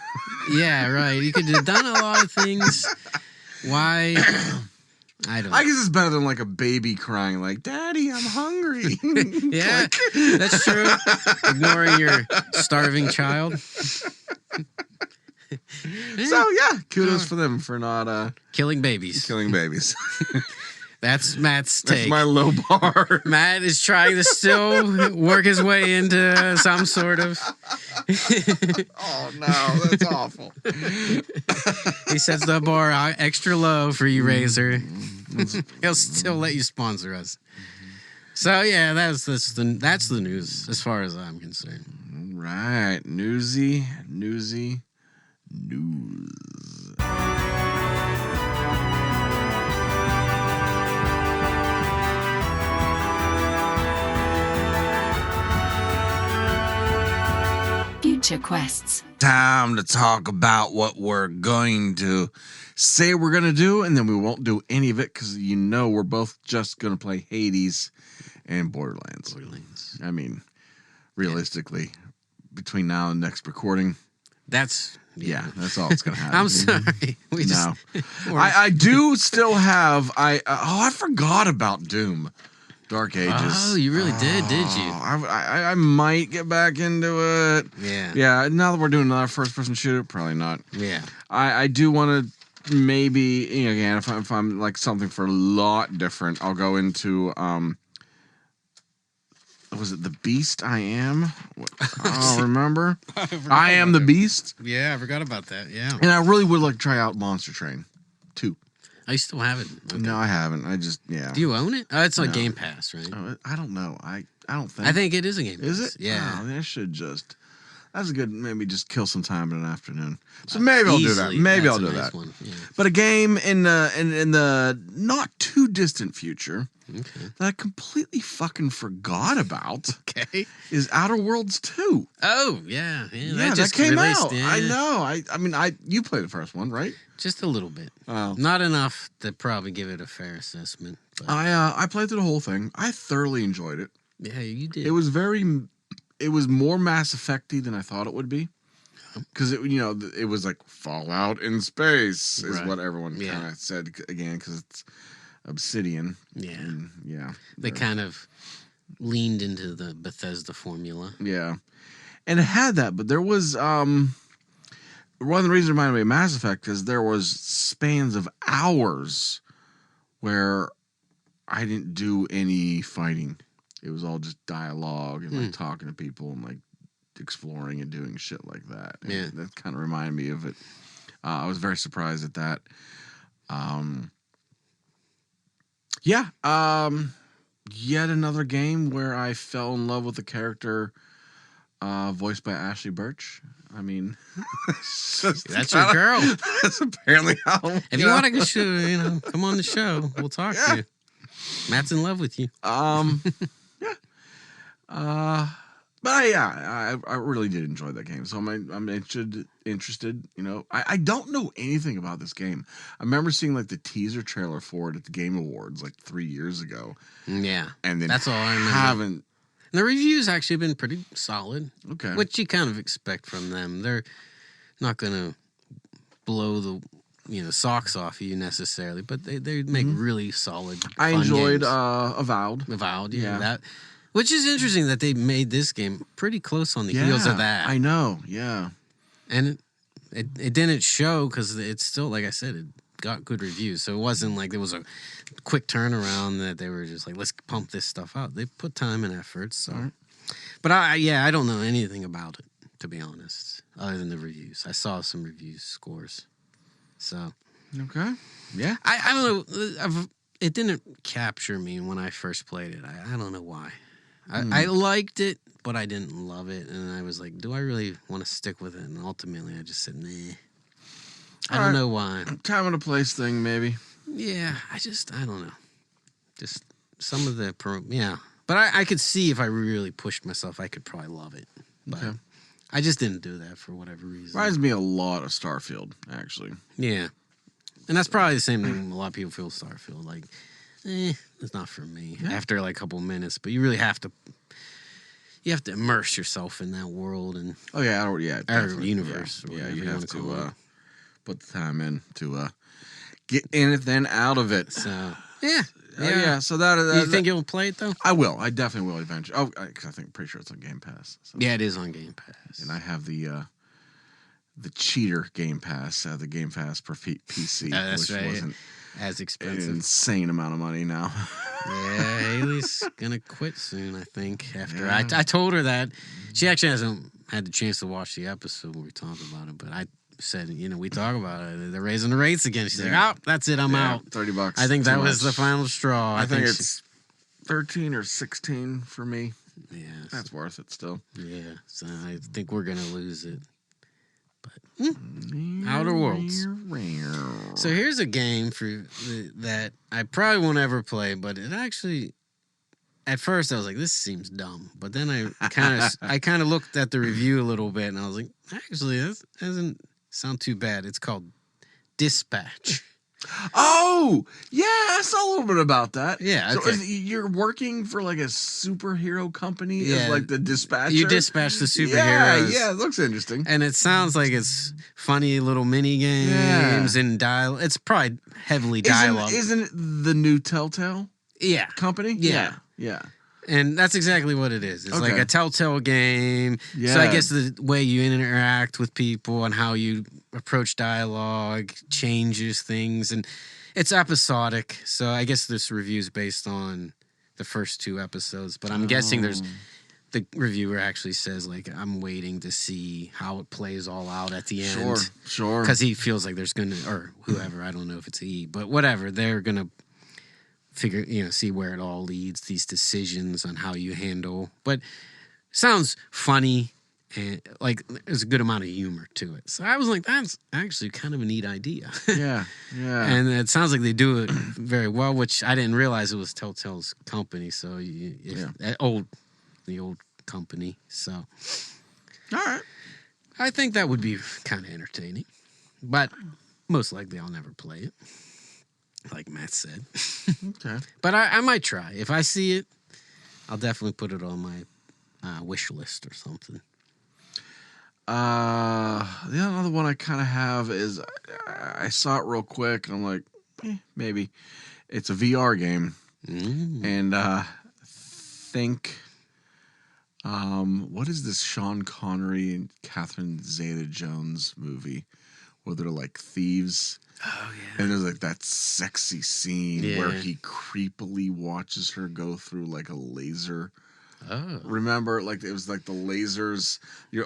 Yeah, right. You could have done a lot of things. Why? I don't. I guess it's better than like a baby crying, like "Daddy, I'm hungry." Yeah, that's true. Ignoring your starving child. So yeah, kudos for them for not Killing babies. killing babies. That's Matt's That's take. my low bar. Matt is trying to still work his way into some sort of. Oh no, that's awful. He sets the bar extra low for you, Razor. He'll still let you sponsor us. So yeah, that's the news as far as I'm concerned. Right, newsy news. Future quests. Time to talk about what we're going to say we're going to do, and then we won't do any of it because we're both just going to play Hades and Borderlands. I mean, realistically, between now and next recording, That's that's all that's going to happen. I'm sorry. No, I do still have. I forgot about Doom. Dark Ages. Oh, you really did you? I might get back into it. Yeah. Yeah, now that we're doing another first-person shooter, probably not. Yeah. I do want to maybe, again, if I'm like something for a lot different, I'll go into, was it The Beast I Am? Oh, remember? I Am the Beast. Yeah, I forgot about that. Yeah. And I really would like to try out Monster Train 2. I still have it. Okay. No, I haven't. I just, yeah. Do you own it? Oh, it's on No. Game Pass, right? I don't know. I don't think. I think it is a Game Pass. Is it? Yeah. Oh, I should just. That's a good. Maybe just kill some time in an afternoon. So maybe I'll do that. Easily, Maybe that's I'll do a nice that. one. Yeah. But a game in the not too distant future Okay. that I completely fucking forgot about Okay. is Outer Worlds 2. Oh yeah, Yeah, just that came released, out. yeah. I know. I mean, you played the first one, right? Just a little bit. Oh. Not enough to probably give it a fair assessment. But I played through the whole thing. I thoroughly enjoyed it. yeah, you did. It was more Mass Effect-y than I thought it would be. Because it was like Fallout in space is Right. what everyone Yeah. kind of said again because it's Obsidian. Yeah. And, yeah. They kind of leaned into the Bethesda formula. Yeah. And it had that, but there was one of the reasons it reminded me of Mass Effect is there was spans of hours where I didn't do any fighting. It was all just dialogue and like talking to people and like exploring and doing shit like that. And Yeah. that kind of reminded me of it. I was very surprised at that. Yet another game where I fell in love with a character voiced by Ashley Birch. I mean, That's your girl. That's apparently how. If you want to come on the show, we'll talk to you. Matt's in love with you. Yeah. But I really did enjoy that game. So I'm interested. I don't know anything about this game. I remember seeing like the teaser trailer for it at the Game Awards like 3 years ago. Yeah. And then That's all I remember. haven't. The reviews actually been pretty solid. Okay. Which you kind of expect from them. They're not going to blow the socks off you necessarily, but they make really solid. I fun enjoyed games. Avowed. Avowed, Yeah. yeah. That, which is interesting that they made this game pretty close on the heels of that. I know. Yeah. And it didn't show because it's still, like I said, it got good reviews. So it wasn't like there was a quick turnaround that they were just like, let's pump this stuff out. They put time and effort. So, Right. But I don't know anything about it, to be honest, other than the reviews. I saw some review scores. So Okay. Yeah. I don't know. It didn't capture me when I first played it. I don't know why. I liked it, but I didn't love it. And I was like, do I really want to stick with it? And ultimately, I just said, nah. I don't know why. Time and a place thing, maybe. Yeah, I don't know. Just some of the, yeah. But I could see if I really pushed myself, I could probably love it. But Okay. I just didn't do that for whatever reason. Reminds me a lot of Starfield, actually. Yeah. And that's probably the same thing a lot of people feel Starfield. Like, it's not for me after like a couple minutes. But you really have to immerse yourself in that world and Oh yeah, definitely. universe. Yeah, Or whatever you you have wanna call to it. put the time in to Get in it, then out of it. So yeah. Yeah. So that You think you'll play it though? I will. I definitely will eventually. Oh, because I think pretty sure it's on Game Pass. So. Yeah, it is on Game Pass. And I have the cheater Game Pass, the Game Pass for PC, That's which right. wasn't As an expensive. insane amount of money now. Yeah, Haley's gonna quit soon. I think after Yeah. I told her that. She actually hasn't had the chance to watch the episode when we talk about it, but I said, we talk about it. They're raising the rates again. She's like, "Oh, that's it. I'm out." $30. I think too that was much. the final straw. I think it's 13 or 16 for me. yeah, That's worth it still. yeah. So I think we're gonna lose it. But Outer Worlds. So here's a game that I probably won't ever play, but it actually. At first, I was like, "This seems dumb," but then I kind of looked at the review a little bit, and I was like, "Actually, this doesn't sound too bad." It's called Dispatch. Oh, yeah, I saw a little bit about that. Yeah, So okay. you're working for like a superhero company Yeah. as like the dispatcher? You dispatch the superheroes. Yeah, it looks interesting. And it sounds like it's funny little mini games and dialogue. It's probably heavily dialogue. Isn't it the new Telltale Yeah. company? Yeah. Yeah. And that's exactly what it is. It's like Okay. a Telltale game. Yeah. So I guess the way you interact with people and how you approach dialogue changes things. And it's episodic. So I guess this review is based on the first 2 episodes. But I'm guessing the reviewer actually says, like, I'm waiting to see how it plays all out at the end. Sure. Because he feels like there's going to, or whoever, I don't know if it's he, but whatever, they're going to see where it all leads, these decisions on how you handle. But sounds funny and like there's a good amount of humor to it. So I was like, that's actually kind of a neat idea. Yeah. And it sounds like they do it very well, which I didn't realize it was Telltale's company. So the old company. So All right. I think that would be kind of entertaining, but most likely I'll never play it. Like Matt said. Okay. But I might try. If I see it, I'll definitely put it on my wish list or something. The other one I kind of have is I saw it real quick and I'm like, maybe. It's a VR game. And what is this Sean Connery and Catherine Zeta-Jones movie where they're like thieves? Oh, yeah. And there's like that sexy scene Yeah. where he creepily watches her go through like a laser. Oh. Remember, like it was like the lasers. Yeah.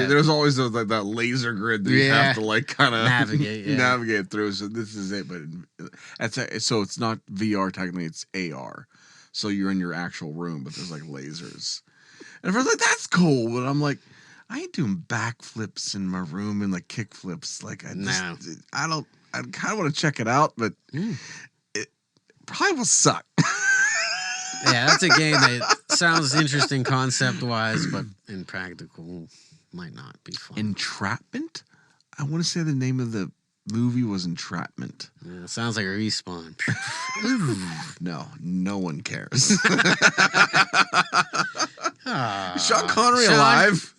There's always like that laser grid that you have to like kind of Navigate, yeah. navigate through. So this is it, but so it's not VR technically; it's AR. So you're in your actual room, but there's like lasers. And at first, like that's cool, but I'm like, I ain't doing backflips in my room and like kick flips. Like I don't. I kind of want to check it out, but it probably will suck. Yeah, that's a game that sounds interesting concept-wise, but in practical might not be fun. Entrapment? I want to say the name of the movie was Entrapment. Yeah, it sounds like a respawn. No one cares. Ah, Sean Connery Sean- alive?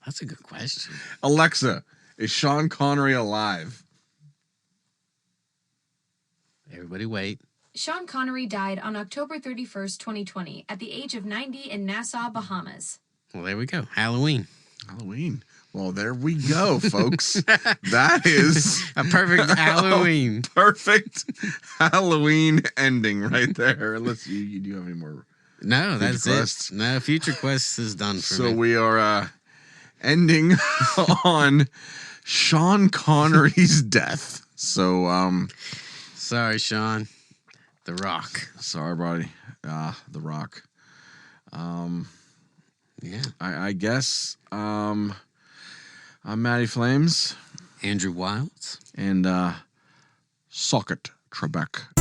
That's a good question. Alexa, is Sean Connery alive? Everybody wait. Sean Connery died on October 31st, 2020, at the age of 90 in Nassau, Bahamas. Well, there we go. Halloween. Halloween. Well, there we go, folks. That is A perfect Halloween. perfect Halloween ending right there. Unless you do have any more. No, that's Quest. it. No, Future Quest is done for So me. we are ending on Sean Connery's death. So, Sorry, Sean. The Rock. sorry, buddy. The Rock. Yeah. I guess I'm Matty Flames Andrew Wilds. and Socket Trebek.